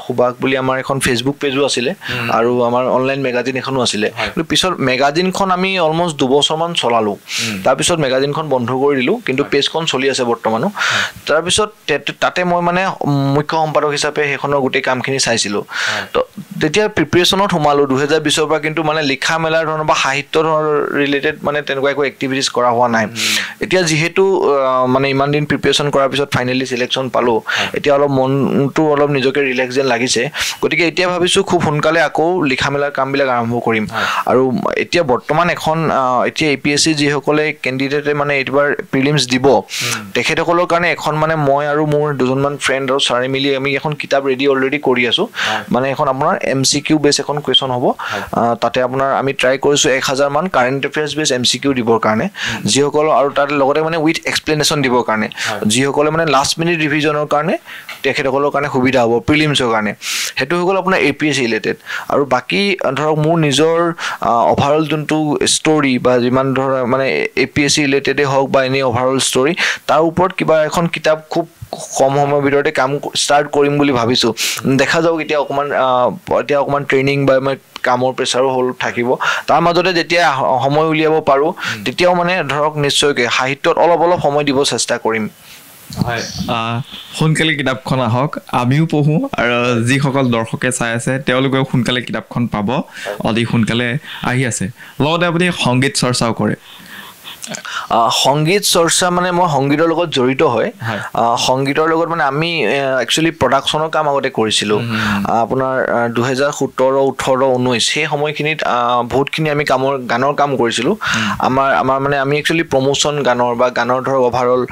সুবাস বুলি আমাৰ এখন ফেচবুক পেজো আছিলে আৰু আমাৰ অনলাইন মেগাজিন এখনো আছিলে কিন্তু পিছত মেগাজিনখন আমি অলমষ্ট 2 বছৰমান চলালোঁ তাৰপিছত মেগাজিনখন বন্ধ কৰি দিলোঁ কিন্তু পেজখন চলি আছে বৰ্তমানো তাৰপিছত তাতে মই মানে মুখ্য সম্পাদক হিচাপে সেইখনৰ গোটেই কামখিনি চাইছিলোঁ তো তেতিয়া প্ৰিপাৰেশ্যনত সোমালোঁ 2020 পৰা কিন্তু মানে লিখা মেলাৰ ধৰণৰ বা সাহিত্য ৰিলেটেড মানে তেনেকুৱা একো এক্টিভিটিজ কৰা হোৱা নাই এতিয়া যিহেতু মানে ইমান দিন প্ৰিপাৰেশ্যন কৰাৰ পিছত ফাইনেলি সিলেকশ্যন পালোঁ এতিয়া অলপ মনটো অলপ নিজকে ৰিলেক্স যেন লাগিছে গতিকে এতিয়া ভাবিছোঁ খুব সোনকালে আকৌ লিখা মেলাৰ কামবিলাক আৰম্ভ কৰিম আৰু এতিয়া বৰ্তমান এখন এতিয়া APSC যিসকলে কেণ্ডিডেটে মানে এইবাৰ প্ৰিলিমছ দিব তেখেতসকলৰ কাৰণে এখন মানে মই আৰু মোৰ দুজনমান ফ্ৰেণ্ড আৰু চাৰি মিলি আমি এখন কিতাপ ৰেডি অলৰেডি কৰি আছোঁ মানে এখন আপোনাৰ MCQ বেছ এখন কুৱেশ্যন হ'ব তাতে আপোনাৰ আমি ট্ৰাই কৰিছোঁ 1000 মান কাৰেণ্ট এফেয়াৰ্ছ বেছ MCQ দিবৰ কাৰণে যিসকল আৰু তাৰ লগতে মানে উইথ এক্সপ্লেনেশ্যন দিবৰ কাৰণে যিসকলে মানে লাষ্ট মিনিট ৰিভিজনৰ কাৰণে তেখেতসকলৰ কাৰণে সুবিধা হ'ব প্ৰিলিমছৰ কাৰণে সেইটো হৈ গ'ল আপোনাৰ APSC ৰিলেটেড আৰু বাকী ধৰক মোৰ নিজৰ অভাৰঅল যোনটো ষ্টৰি বা যিমান ধৰক মানে APSC ৰিলেটেডে হওক বা এনেই অভাৰঅল ষ্টৰি তাৰ ওপৰত কিবা এখন কিতাপ খুব কম সময়ৰ ভিতৰতে কাম ষ্টাৰ্ট কৰিম বুলি ভাবিছোঁ দেখা যাওক এতিয়া অকণমান ট্ৰেইনিং বা মই কামৰ প্ৰেছাৰো হ'ল থাকিব তাৰ মাজতে যেতিয়া সময় উলিয়াব পাৰোঁ তেতিয়াও মানে ধৰক নিশ্চয়কৈ সাহিত্যত অলপ সময় দিব চেষ্টা কৰিম হয় সোনকালে কিতাপখন আহক আমিও পঢ়োঁ আৰু যিসকল দৰ্শকে চাই আছে তেওঁলোকেও সোনকালে কিতাপখন পাব অতি সোনকালে আহি আছে লগতে আপুনি সংগীত চৰ্চাও কৰে সংগীত চৰ্চা মানে মই সংগীতৰ লগত জড়িত হয় সংগীতৰ লগত মানে আমি একচুৱেলি প্ৰডাকশ্যনৰ কাম আগতে কৰিছিলোঁ আপোনাৰ 2017, 18, 19 সেই সময়খিনিত বহুতখিনি আমি গানৰ কাম কৰিছিলোঁ আমাৰ মানে আমি একচুৱেলি প্ৰমোশ্যন গানৰ বা গানৰ ধৰক অভাৰঅল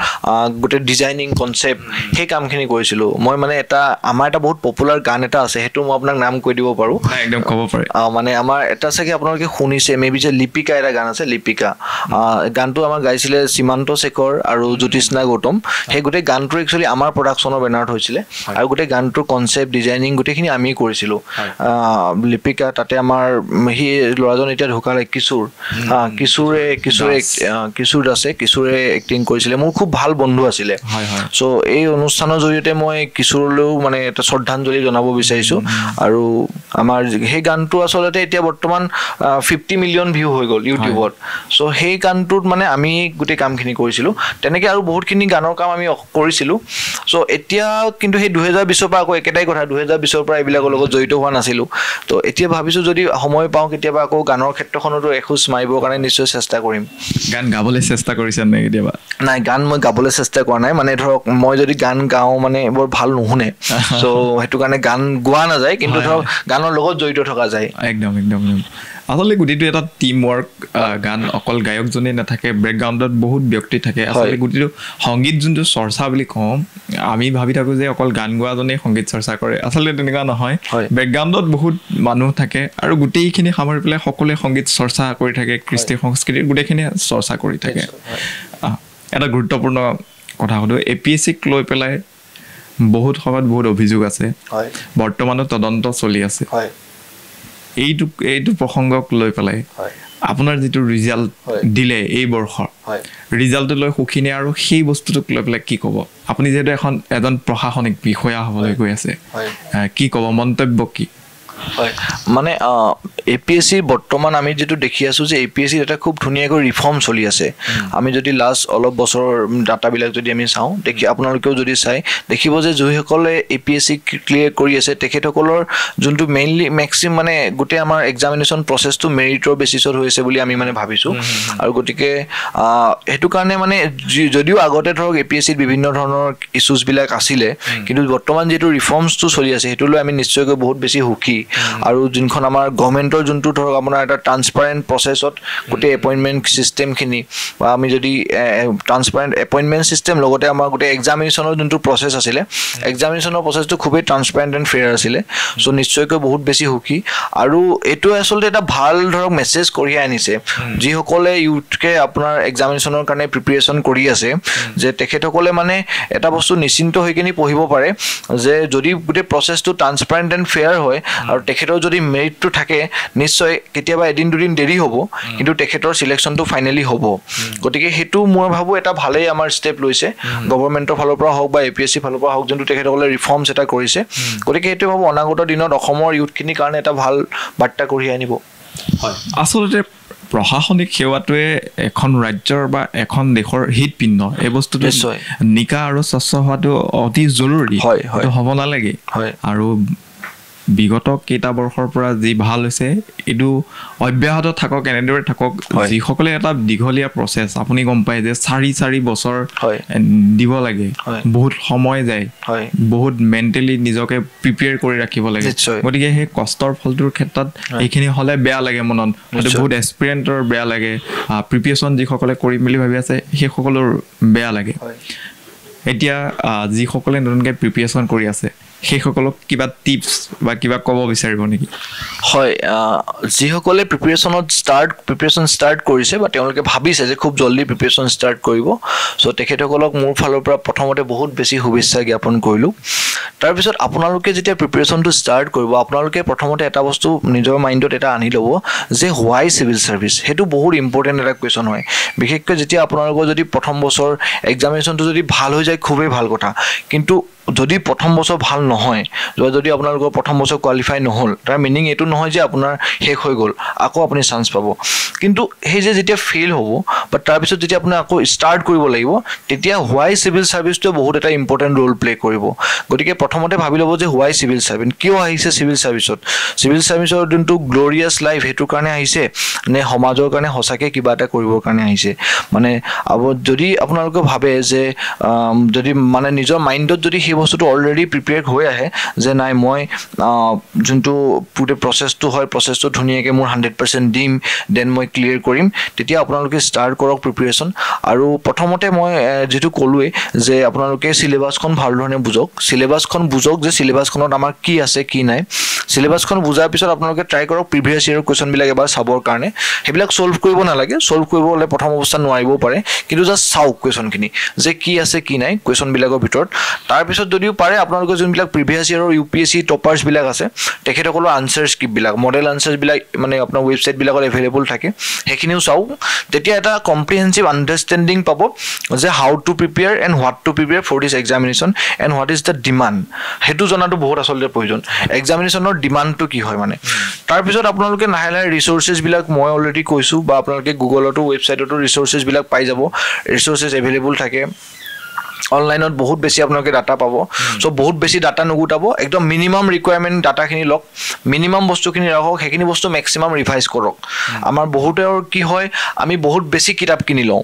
গোটেই ডিজাইনিং কনচেপ্ট সেই কামখিনি কৰিছিলোঁ মই মানে আমাৰ এটা বহুত পপুলাৰ গান এটা আছে সেইটো মই আপোনাক নাম কৈ দিব পাৰোঁ একদম ক'ব পাৰে মানে আমাৰ এটা চাগে আপোনালোকে শুনিছে মেবি যে লিপিকা এটা গান আছে লিপিকা গানটো আমাৰ গাইছিলে সীমান্ত শেখৰ আৰু জ্যোতিষ্ণা গৌতম সেই গোটেই গানটো একচুৱেলি আমাৰ প্ৰডাকশ্যনৰ বেনাৰত হৈছিলে আৰু গোটেই গানটোৰ কনচেপ্ট ডিজাইনিং গোটেইখিনি আমি কৰিছিলোঁ লিপিকা তাতে আমাৰ সেই ল'ৰাজন এতিয়া ঢুকালে কিশোৰ দাসে কিশোৰে এক্টিং কৰিছিলে মোৰ খুব ভাল বন্ধু আছিলে চ' এই অনুষ্ঠানৰ জৰিয়তে মই কিশোৰলৈও মানে এটা শ্ৰদ্ধাঞ্জলি জনাব বিচাৰিছোঁ আৰু আমাৰ সেই গানটো আচলতে এতিয়া বৰ্তমান 50 মিলিয়ন ভিউ হৈ গ'ল ইউটিউবত চ' সেই গানটোত মানে আমি গোটেই কামখিনি কৰিছিলোঁ তেনেকৈ আৰু বহুতখিনি গানৰ কাম আমি কৰিছিলোঁ চ' এতিয়া কিন্তু সেই 2020 পৰা আকৌ একেটাই কথা 2020 পৰা এইবিলাকৰ লগত জড়িত হোৱা নাছিলোঁ তো এতিয়া ভাবিছোঁ যদি সময় পাওঁ কেতিয়াবা আকৌ গানৰ ক্ষেত্ৰখনতো এখোজ মাৰিবৰ কাৰণে নিশ্চয় চেষ্টা কৰিম গান গাবলৈ চেষ্টা কৰিছে নে কেতিয়াবা নাই গান মই গাবলৈ চেষ্টা কৰা নাই মানে ধৰক মই যদি গান গাওঁ মানে বৰ ভাল নুশুনে চ' সেইটো কাৰণে গান গোৱা নাযায় কিন্তু ধৰক গানৰ লগত জড়িত থকা যায় একদম আচলতে গোটেইটো এটা টিম ৱৰ্ক গান অকল গায়কজনেই নাথাকে বেকগ্ৰাউণ্ডত বহুত ব্যক্তি থাকে আচলতে গোটেইটো সংগীত যোনটো চৰ্চা বুলি কওঁ আমি ভাবি থাকোঁ যে অকল গান গোৱাজনেই সংগীত চৰ্চা কৰে আচলতে তেনেকুৱা নহয় বেকগ্ৰাউণ্ডত বহুত মানুহ থাকে আৰু গোটেইখিনি সামৰি পেলাই সকলোৱে সংগীত চৰ্চা কৰি থাকে কৃষ্টি সংস্কৃতিৰ গোটেইখিনি চৰ্চা কৰি থাকে এটা গুৰুত্বপূৰ্ণ কথা সুধোঁ APSCক লৈ পেলাই বহুত সময়ত বহুত অভিযোগ আছে বৰ্তমানো তদন্ত চলি আছে এইটো প্ৰসংগক লৈ পেলাই আপোনাৰ যিটো ৰিজাল্ট দিলে এই বৰ্ষৰ ৰিজাল্টটো লৈ সুখিনে আৰু সেই বস্তুটোক লৈ পেলাই কি ক'ব আপুনি যিহেতু এজন প্ৰশাসনিক বিষয়া হ'বলৈ গৈ আছে কি ক'ব মন্তব্য কি হয় মানে APSC বৰ্তমান আমি যেটো দেখি আছো যে APSC এটা খুব ধুনীয়াকৈ ৰিফৰ্ম চলি আছে আমি যদি লাষ্ট অলপ বছৰৰ ডাটাবিলাক যদি আমি চাওঁ দেখি আপোনালোকেও যদি চাই দেখিব যে যিসকলে APSC ক্লিয়াৰ কৰি আছে তেখেতসকলৰ যোনটো মেইনলি মেক্সিমাম মানে গোটেই আমাৰ এক্সামিনেশ্যন প্ৰচেছটো মেৰিটৰ বেচিছত হৈছে বুলি আমি মানে ভাবিছোঁ আৰু গতিকে হেতু কাৰণে মানে যদিও আগতে ধৰক APSC বিভিন্ন ধৰণৰ ইস্যুজবিলাক আছিলে কিন্তু বৰ্তমান যেটো ৰিফৰ্মছটো চলি আছে হেতুলৈ আমি নিশ্চয়কৈ বহুত বেছি সুখী আৰু যোনখন আমাৰ গভৰ্ণমেণ্টৰ যোনটো ধৰক আপোনাৰ এটা ট্ৰান্সপাৰেণ্ট প্ৰচেছত গোটেই এপইণ্টমেণ্ট ছিষ্টেমখিনি বা আমি যদি ট্ৰান্সপাৰেণ্ট এপইণ্টমেণ্ট ছিষ্টেম লগতে আমাৰ গোটেই এক্সামিনেশ্যনৰ যোনটো প্ৰচেছ আছিলে এক্সামিনেশ্যনৰ প্ৰচেছটো খুবেই ট্ৰান্সপাৰেণ্ট এণ্ড ফেয়াৰ আছিলে চ' নিশ্চয়কৈ বহুত বেছি সুখী আৰু এইটো আচলতে এটা ভাল ধৰক মেছেজ কঢ়িয়াই আনিছে যিসকলে ইউথকে আপোনাৰ এক্সামিনেশ্যনৰ কাৰণে প্ৰিপেৰেশ্যন কৰি আছে যে তেখেতসকলে মানে এটা বস্তু নিশ্চিন্ত হৈ কিনি পঢ়িব পাৰে যে যদি গোটেই প্ৰচেছটো ট্ৰান্সপাৰেণ্ট এণ্ড ফেয়াৰ হয় আৰু তেখেতৰ যদি মেৰিটটো থাকে নিশ্চয় কেতিয়াবা এদিন দুদিন দেৰি হ'ব কিন্তু তেখেতৰ চিলেকশ্যনটো ফাইনেলি হ'ব গতিকে সেইটো মই ভাবোঁ এটা ভালেই আমাৰ ষ্টেপ লৈছে গভৰ্ণমেণ্টৰ ফালৰ পৰা হওক বা APSC ফালৰ পৰা হওক যোনটো তেখেতসকলে ৰিফৰ্মছ এটা কৰিছে গতিকে সেইটো ভাবোঁ অনাগত দিনত অসমৰ ইউথখিনিৰ কাৰণে এটা ভাল বাৰ্তা কঢ়িয়াই আনিব হয় আচলতে প্ৰশাসনিক সেৱাটোৱে এখন ৰাজ্যৰ বা এখন দেশৰ হৃদপিণ্ড এই বস্তুটো নিকা আৰু স্বচ্ছ হোৱাটো অতি জৰুৰী হ'ব নালাগে আৰু বিগত কেইটা বৰ্ষৰ পৰা যি ভাল হৈছে এইটো অব্যাহত থাকক এনেদৰে থাকক যিসকলে এটা দীঘলীয়া প্ৰচেছ আপুনি গম পায় যে 4 বছৰ দিব লাগে বহুত সময় যায় বহুত মেণ্টেলি নিজকে প্ৰিপেয়াৰ কৰি ৰাখিব লাগে গতিকে সেই কষ্টৰ ফলটোৰ ক্ষেত্ৰত এইখিনি হ'লে বেয়া লাগে মনত হয়তো বহুত এক্সপিৰিয়েণ্টৰ বেয়া লাগে প্ৰিপেৰেশ্যন যিসকলে কৰিম বুলি ভাবি আছে সেইসকলৰ বেয়া লাগে এতিয়া যিসকলে নতুনকৈ প্ৰিপেৰেশ্যন কৰি আছে সেইসকলক কিবা টিপছ বা কিবা ক'ব বিচাৰিব নেকি হয় যিসকলে প্ৰিপেৰেশ্যন ষ্টাৰ্ট কৰিছে বা তেওঁলোকে ভাবিছে যে খুব জলদি প্ৰিপেৰেশ্যন ষ্টাৰ্ট কৰিব চ' তেখেতসকলক মোৰ ফালৰ পৰা প্ৰথমতে বহুত বেছি শুভেচ্ছা জ্ঞাপন কৰিলোঁ তাৰপিছত আপোনালোকে যেতিয়া প্ৰিপেৰেশ্যনটো ষ্টাৰ্ট কৰিব আপোনালোকে প্ৰথমতে এটা বস্তু নিজৰ মাইণ্ডত এটা আনি ল'ব যে হোৱাই চিভিল ছাৰ্ভিচ সেইটো বহুত ইম্পৰ্টেণ্ট এটা কুৱেশ্যন হয় বিশেষকৈ যেতিয়া আপোনালোকৰ যদি প্ৰথম বছৰ এক্সামিনেশ্যনটো যদি ভাল হৈ যায় খুবেই ভাল কথা কিন্তু যদি প্ৰথম বছৰ ভাল নহয় যদি আপোনালোকৰ প্ৰথম বছৰ কোৱালিফাই নহ'ল তাৰ মিনিং এইটো নহয় যে আপোনাৰ শেষ হৈ গ'ল আকৌ আপুনি চান্স পাব কিন্তু সেই যে যেতিয়া ফেইল হ'ব বা তাৰপিছত যেতিয়া আপুনি আকৌ ষ্টাৰ্ট কৰিব লাগিব তেতিয়া হোৱাই চিভিল ছাৰ্ভিচটোৱে বহুত এটা ইম্পৰ্টেণ্ট ৰোল প্লে কৰিব গতিকে প্ৰথমতে ভাবি ল'ব যে হোৱাই চিভিল ছাৰ্ভিচ কিয় আহিছে চিভিল ছাৰ্ভিচৰ যোনটো গ্ল'ৰিয়াছ লাইফ সেইটো কাৰণে আহিছে নে সমাজৰ কাৰণে সঁচাকৈ কিবা এটা কৰিবৰ কাৰণে আহিছে মানে যদি আপোনালোকে ভাবে যে যদি মানে নিজৰ মাইণ্ডত যদি সেই বস্তুটো অলৰেডি প্ৰিপেয়াৰ হৈ আহে যে নাই মই যোনটো গোটেই প্ৰচেছটো ধুনীয়াকৈ মোৰ 100% দিম দেন মই ক্লিয়াৰ কৰিম তেতিয়া আপোনালোকে ষ্টাৰ্ট কৰক প্ৰিপেৰেশ্যন আৰু প্ৰথমতে মই যিটো ক'লোৱেই যে আপোনালোকে চিলেবাছখন ভাল ধৰণে বুজক যে চিলেবাছখনত আমাৰ কি আছে কি নাই চিলেবাছখন বুজাৰ পিছত আপোনালোকে ট্ৰাই কৰক প্ৰিভিয়াছ ইয়েৰৰ কুৱেশ্যনবিলাক এবাৰ চাবৰ কাৰণে সেইবিলাক ছল্ভ কৰিব নালাগে ছল্ভ কৰিব হ'লে প্ৰথম অৱস্থাত নোৱাৰিবও পাৰে কিন্তু জাষ্ট চাওক কুৱেশ্যনখিনি যে কি আছে কি নাই কুৱেশ্যনবিলাকৰ ভিতৰত তাৰপিছত যদিও পাৰে আপোনালোকৰ যোনবিলাক প্ৰিভিয়াছ ইয়েৰৰ UPSC টপাৰ্ছবিলাক আছে তেখেতসকলৰ আনচাৰ স্ক্ৰিপ্টবিলাক মডেল আনচাৰ্ছবিলাক মানে আপোনাৰ ৱেবছাইটবিলাকত এভেইলেবল থাকে সেইখিনিও চাওক তেতিয়া এটা কম্প্ৰিহেনচিভ আণ্ডাৰষ্টেণ্ডিং পাব যে how to prepare and what to prepare for this examination and what is the demand সেইটো জনাটো বহুত আচলতে প্ৰয়োজন এক্সামিনেশ্যনৰ ডিমাণ্ডটো কি হয় মানে তাৰপিছত আপোনালোকে লাহে লাহে ৰিচোৰ্চেছবিলাক মই অলৰেডি কৈছোঁ বা আপোনালোকে গুগলতো ৱেবছাইটতো ৰিচোৰ্চেছবিলাক পাই যাব ৰিচোৰ্চেছ এভেইলেবল থাকে অনলাইনত বহুত বেছি আপোনালোকে ডাটা পাব চ' বহুত বেছি ডাটা নুগুটাব একদম মিনিমাম ৰিকুৱাৰমেণ্ট ডাটাখিনি লওক মিনিমাম বস্তুখিনি ৰাখক সেইখিনি বস্তু মেক্সিমাম ৰিভাইজ কৰক আমাৰ বহুতৰ কি হয় আমি বহুত বেছি কিতাপ কিনি লওঁ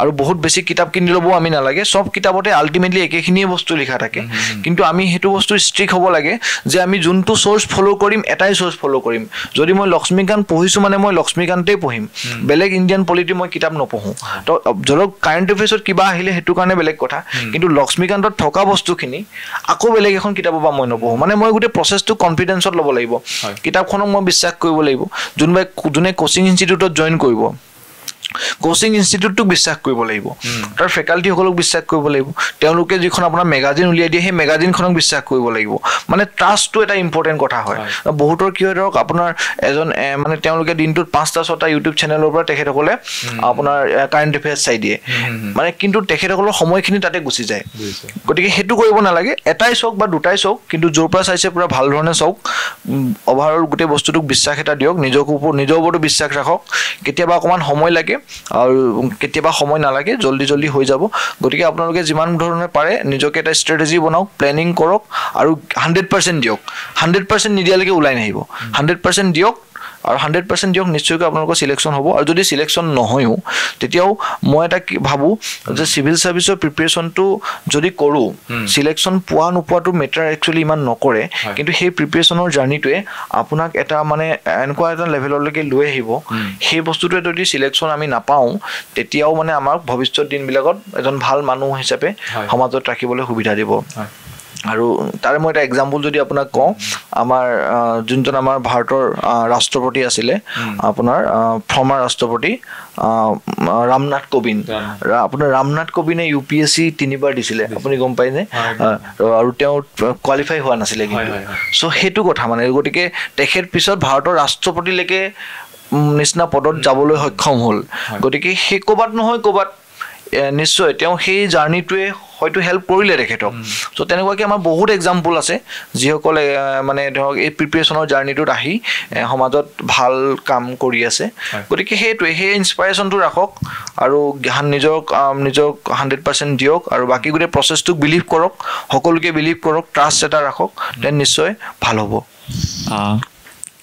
আৰু বহুত বেছি কিতাপ কিনি ল'ব আমি নালাগে চব কিতাপতে আল্টিমেটলি একেখিনিয়ে বস্তু লিখা থাকে কিন্তু আমি সেইটো বস্তু ষ্ট্ৰিক হ'ব লাগে যে আমি যোনটো চ'ৰ্চ ফ'ল' কৰিম এটাই চ'ৰ্চ ফ'ল' কৰিম যদি মই লক্ষ্মীকান্ত পঢ়িছোঁ মানে মই লক্ষ্মীকান্তেই পঢ়িম বেলেগ ইণ্ডিয়ান পলিটি মই কিতাপ নপঢ়োঁ তো ধৰক কাৰেণ্ট এফেয়াৰ্ছত কিবা আহিলে সেইটো কাৰণে বেলেগ কথা কিন্তু লক্ষ্মীকান্তত থকা বস্তুখিনি আকৌ বেলেগ এখন কিতাপৰ পৰা মই নপঢ়োঁ মানে মই গোটেই প্ৰচেছটো কনফিডেঞ্চত ল'ব লাগিব কিতাপখনক মই বিশ্বাস কৰিব লাগিব যোনে কোচিং ইনষ্টিটিউটত জইন কৰিব কোচিং ইনষ্টিটিউটটোক বিশ্বাস কৰিব লাগিব তাৰ ফেকাল্টিসকলক বিশ্বাস কৰিব লাগিব তেওঁলোকে যিখন আপোনাৰ মেগাজিন উলিয়াই দিয়ে সেই মেগাজিনখনক বিশ্বাস কৰিব লাগিব মানে ট্ৰাষ্টটো এটা ইম্পৰ্টেণ্ট কথা হয় বহুতৰ কি হয় ধৰক আপোনাৰ এজন মানে তেওঁলোকে দিনটোত 5-6টা ইউটিউব চেনেলৰ পৰা তেখেতসকলে আপোনাৰ কাৰেণ্ট এফেয়াৰ্ছ চাই দিয়ে মানে কিন্তু তেখেতসকলৰ সময়খিনি তাতে গুচি যায় গতিকে সেইটো কৰিব নালাগে এটাই চাওক বা দুটাই চাওক কিন্তু য'ৰ পৰা চাইছে পূৰা ভাল ধৰণে চাওক অভাৰঅল গোটেই বস্তুটোক বিশ্বাস এটা দিয়ক নিজৰ ওপৰতো বিশ্বাস ৰাখক কেতিয়াবা অকণমান সময় লাগে আৰু কেতিয়াবা সময় নালাগে জলদি হৈ যাব গতিকে আপোনালোকে যিমান ধৰণে পাৰে নিজকে এটা ষ্ট্ৰেটেজি বনাওক প্লেনিং কৰক আৰু 100% দিয়ক 100% নিদিয়ালৈকে ওলাই নাহিব 100% দিয়ক আৰু 100% দিয়ক, নিশ্চয়কৈ আপোনালোকৰ চিলেকশ্যন হ'ব। আৰু যদি চিলেকশ্যন নহয়ও তেতিয়াও মই এটা ভাবোঁ যে চিভিল ছাৰ্ভিচৰ প্ৰিপেৰেশ্যনটো যদি কৰোঁ, চিলেকশ্যন পোৱা নোপোৱাটো মেটাৰ একচুৱেলি ইমান নকৰে, কিন্তু সেই প্ৰিপেৰেশ্যনৰ জাৰ্ণিটোৱে আপোনাক এটা মানে এনেকুৱা এটা লেভেললৈকে লৈ আহিব, সেই বস্তুটোৱে যদি চিলেকশ্যন আমি নাপাওঁ তেতিয়াও মানে আমাক ভৱিষ্যত দিনবিলাকত এজন ভাল মানুহ হিচাপে সমাজত ৰাখিবলৈ সুবিধা দিব। আৰু তাৰে মই এটা এক্সাম্পল যদি আপোনাক কওঁ, আমাৰ যোনজন আমাৰ ভাৰতৰ ৰাষ্ট্ৰপতি আছিলে, আপোনাৰ ফৰ্মাৰ ৰাষ্ট্ৰপতি ৰামনাথ কোবিন্দ, আপোনাৰ ৰামনাথ কোবিন্দে UPSC 3বাৰ দিছিলে, আপুনি গম পায়নে? আৰু তেওঁ কোৱালিফাই হোৱা নাছিলে কিন্তু। চ' সেইটো কথা মানে, গতিকে তেখেত পিছত ভাৰতৰ ৰাষ্ট্ৰপতিলৈকে নিচিনা পদত যাবলৈ সক্ষম হ'ল। গতিকে সেই ক'ৰবাত নহয় ক'ৰবাত নিশ্চয় তেওঁ সেই জাৰ্ণিটোৱে হয়তো হেল্প কৰিলে তেখেতক। চ' তেনেকুৱাকৈ আমাৰ বহুত এক্সাম্পল আছে যিসকলে মানে ধৰক এই প্ৰিপেৰেশ্যনৰ জাৰ্ণিটোত আহি সমাজত ভাল কাম কৰি আছে। গতিকে সেইটোৱে, সেই ইনস্পাইৰেশ্যনটো ৰাখক আৰু নিজক 100% দিয়ক, আৰু বাকী গোটেই প্ৰচেছটোক বিলিভ কৰক, সকলোকে বিলিভ কৰক, ট্ৰাষ্ট এটা ৰাখক, দেন নিশ্চয় ভাল হ'ব।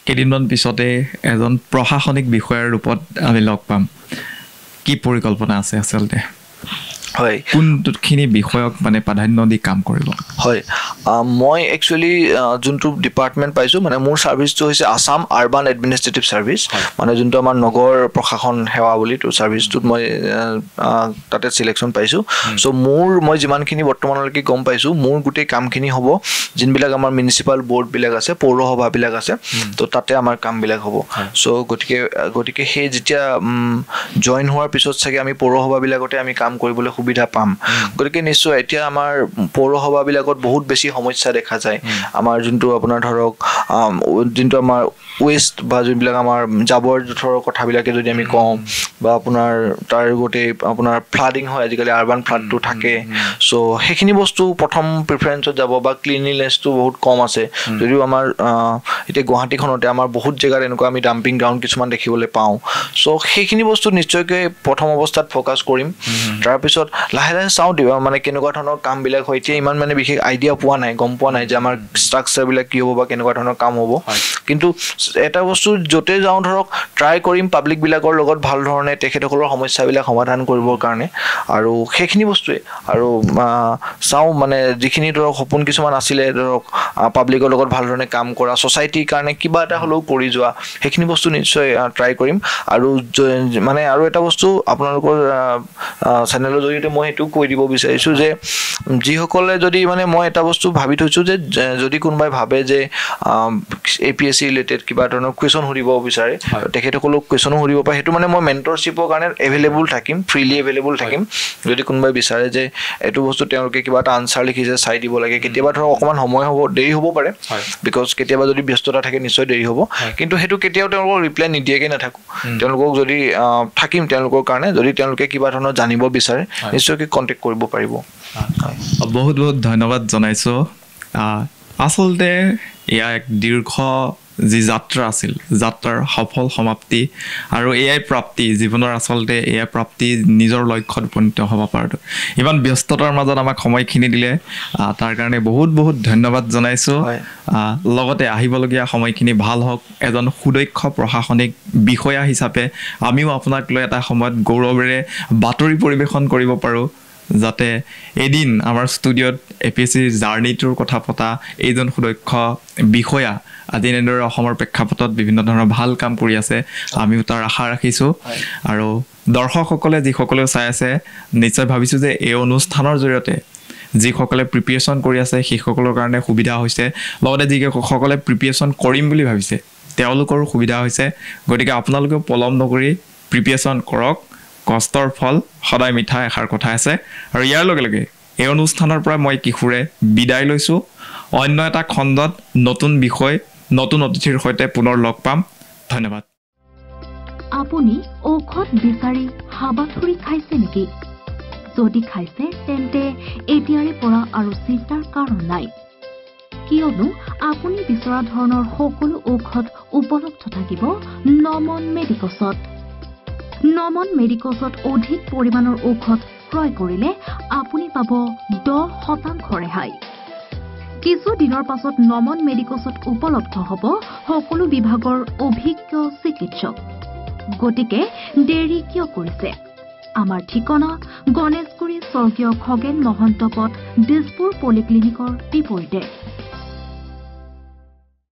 কেইদিনমান পিছতে এজন প্ৰশাসনিক বিষয়াৰ ৰূপত আমি লগ পাম, কি পৰিকল্পনা আছে আচলতে? হয়, কোনখিনি বিষয়ক মানে প্ৰাধান্য দি কাম কৰিব? হয়, মই একচুৱেলি যোনটো ডিপাৰ্টমেণ্ট পাইছোঁ, মানে মোৰ ছাৰ্ভিচটো হৈছে আছাম আৰ্বান এডমিনিষ্ট্ৰেটিভ ছাৰ্ভিচ, মানে যোনটো আমাৰ নগৰ প্ৰশাসন সেৱা বুলি ছাৰ্ভিচটোত মই তাতে চিলেকশ্যন পাইছোঁ। চ' মই যিমানখিনি বৰ্তমানলৈকে গম পাইছোঁ, মোৰ গোটেই কামখিনি হ'ব যোনবিলাক আমাৰ মিউনিচিপাল বৰ্ডবিলাক আছে, পৌৰসভাবিলাক আছে, ত' তাতে আমাৰ কামবিলাক হ'ব। চ' গতিকে সেই যেতিয়া জইন হোৱাৰ পিছত চাগে আমি পৌৰসভাবিলাকতে আমি কাম কৰিবলৈ সুবিধা পাম। গতিকে নিশ্চয় এতিয়া আমাৰ পৌৰসভাবিলাকত বহুত বেছি সমস্যা দেখা যায়। আমাৰ যোনটো আপোনাৰ ধৰক যোনটো আমাৰ ৱেষ্ট বা যোনবিলাক আমাৰ জাবৰ জোঁথৰৰ কথাবিলাকে যদি আমি কওঁ, বা আপোনাৰ তাৰ গোটেই আপোনাৰ ফ্লাডিং হয়, আজিকালি আৰ্বান ফ্লাডটো থাকে। চ' সেইখিনি বস্তু প্ৰথম প্ৰিফাৰেঞ্চত যাব, বা ক্লিনলিনেছটো বহুত কম আছে। যদিও আমাৰ এতিয়া গুৱাহাটীখনতে আমাৰ বহুত জেগাত এনেকুৱা আমি ডাম্পিং গ্ৰাউণ্ড কিছুমান দেখিবলৈ পাওঁ। চ' সেইখিনি বস্তু নিশ্চয়কৈ প্ৰথম অৱস্থাত ফ'কাছ কৰিম। তাৰপিছত লাহে লাহে চাওঁ দিবা মানে কেনেকুৱা ধৰণৰ কামবিলাক হয়। এতিয়া ইমান মানে বিশেষ আইডিয়া পোৱা নাই, গম পোৱা নাই যে আমাৰ ষ্ট্ৰাকচাৰবিলাক কি হ'ব বা কেনেকুৱা ধৰণৰ কাম হ'ব। কিন্তু এটা বস্তু য'তে যাওঁ ধৰক ট্ৰাই কৰিম পাব্লিকবিলাকৰ লগত ভাল ধৰণে তেখেতসকলৰ সমস্যাবিলাক সমাধান কৰিবৰ কাৰণে, আৰু সেইখিনি বস্তুৱে। আৰু চাওঁ মানে যিখিনি ধৰক সপোন কিছুমান আছিলে, ধৰক পাব্লিকৰ লগত ভাল ধৰণে কাম কৰা, ছ'চাইটিৰ কাৰণে কিবা এটা হ'লেও কৰি যোৱা, সেইখিনি বস্তু নিশ্চয় ট্ৰাই কৰিম। আৰু মানে আৰু এটা বস্তু আপোনালোকৰ চেনেলৰ জৰিয়তে মই সেইটো কৈ দিব বিচাৰিছোঁ যে যিসকলে যদি মানে মই এটা বস্তু ভাবি থৈছোঁ যে যদি কোনোবাই ভাবে যে APSC ৰিলেটেড কিবা ধৰণৰ কুৱেশ্যন সুধিব বিচাৰে, তেখেতসকলক কুৱেশ্যনো সুধিব পাৰে। সেইটো মানে মই মেণ্টৰশ্বিপৰ কাৰণে এভেইলেবল থাকিম, ফ্ৰীলি এভেইলেবল থাকিম। যদি কোনোবাই বিচাৰে যে এইটো বস্তু তেওঁলোকে কিবা এটা আনচাৰ লিখিছে চাই দিব লাগে, কেতিয়াবা ধৰক অকণমান সময় হ'ব, দেৰি হ'ব পাৰে, বিকজ কেতিয়াবা যদি ব্যস্ততা থাকে নিশ্চয় দেৰি হ'ব। কিন্তু সেইটো কেতিয়াও তেওঁলোকক ৰিপ্লাই নিদিয়াকৈ নাথাকোঁ। তেওঁলোকক যদি থাকিম তেওঁলোকৰ কাৰণে, যদি তেওঁলোকে কিবা ধৰণৰ জানিব বিচাৰে নিশ্চয়কৈ কণ্টেক্ট কৰিব পাৰিব। বহুত বহুত ধন্যবাদ জনাইছোঁ। আচলতে এয়া এক দীৰ্ঘ যি যাত্ৰা আছিল, যাত্ৰাৰ সফল সমাপ্তি, আৰু এয়াই প্ৰাপ্তি জীৱনৰ। আচলতে এয়া প্ৰাপ্তি নিজৰ লক্ষ্যত উপনীত হ'ব পৰাটো। ইমান ব্যস্ততাৰ মাজত আমাক সময়খিনি দিলে, তাৰ কাৰণে বহুত বহুত ধন্যবাদ জনাইছোঁ। লগতে আহিবলগীয়া সময়খিনি ভাল হওক। এজন সুদক্ষ প্ৰশাসনিক বিষয়া হিচাপে আমিও আপোনাক লৈ এটা সময়ত গৌৰৱেৰে বাতৰি পৰিৱেশন কৰিব পাৰোঁ, যাতে এদিন আমাৰ ষ্টুডিঅ'ত APSC জাৰ্ণিটোৰ কথা পতা এইজন সুদক্ষ বিষয়া আজি এনেদৰে অসমৰ প্ৰেক্ষাপটত বিভিন্ন ধৰণৰ ভাল কাম কৰি আছে, আমিও তাৰ আশা ৰাখিছোঁ। আৰু দৰ্শকসকলে যিসকলেও চাই আছে, নিশ্চয় ভাবিছোঁ যে এই অনুষ্ঠানৰ জৰিয়তে যিসকলে প্ৰিপেৰেশ্যন কৰি আছে সেইসকলৰ কাৰণে সুবিধা হৈছে, লগতে যিসকলে প্ৰিপেৰেশ্যন কৰিম বুলি ভাবিছে তেওঁলোকৰো সুবিধা হৈছে। গতিকে আপোনালোকেও পলম নকৰি প্ৰিপেৰেশ্যন কৰক, কষ্টৰ ফল সদায় মিঠা এষাৰ কথা আছে। আৰু ইয়াৰ লগে লগে এই অনুষ্ঠানৰ পৰা মই কিশোৰে বিদায় লৈছোঁ। অন্য এটা খণ্ডত নতুন বিষয়, নতুন অতিথিৰ সৈতে পুনৰ লগ পাম। ধন্যবাদ। আপুনি ঔষধ বিচাৰি হাবাথুৰি খাইছে নেকি? যদি খাইছে তেন্তে এতিয়াৰে পৰা আৰু চিন্তাৰ কাৰণ নাই, কিয়নো আপুনি বিচৰা ধৰণৰ সকলো ঔষধ উপলব্ধ থাকিব নমন মেডিকছত। নমন মেডিকছত অধিক পৰিমাণৰ ঔষধ ক্ৰয় কৰিলে আপুনি পাব 10% ৰেহাই। কিছু দিনৰ পাছত নমন মেডিকছত উপলব্ধ হ'ব সকলো বিভাগৰ অভিজ্ঞ চিকিৎসক। গতিকে দেৰি কিয় কৰিছে? আমাৰ ঠিকনা গণেশগুৰি স্বৰ্গীয় খগেন মহন্ত পথ দিছপুৰ পলিক্লিনিকৰ বিপৰীতে।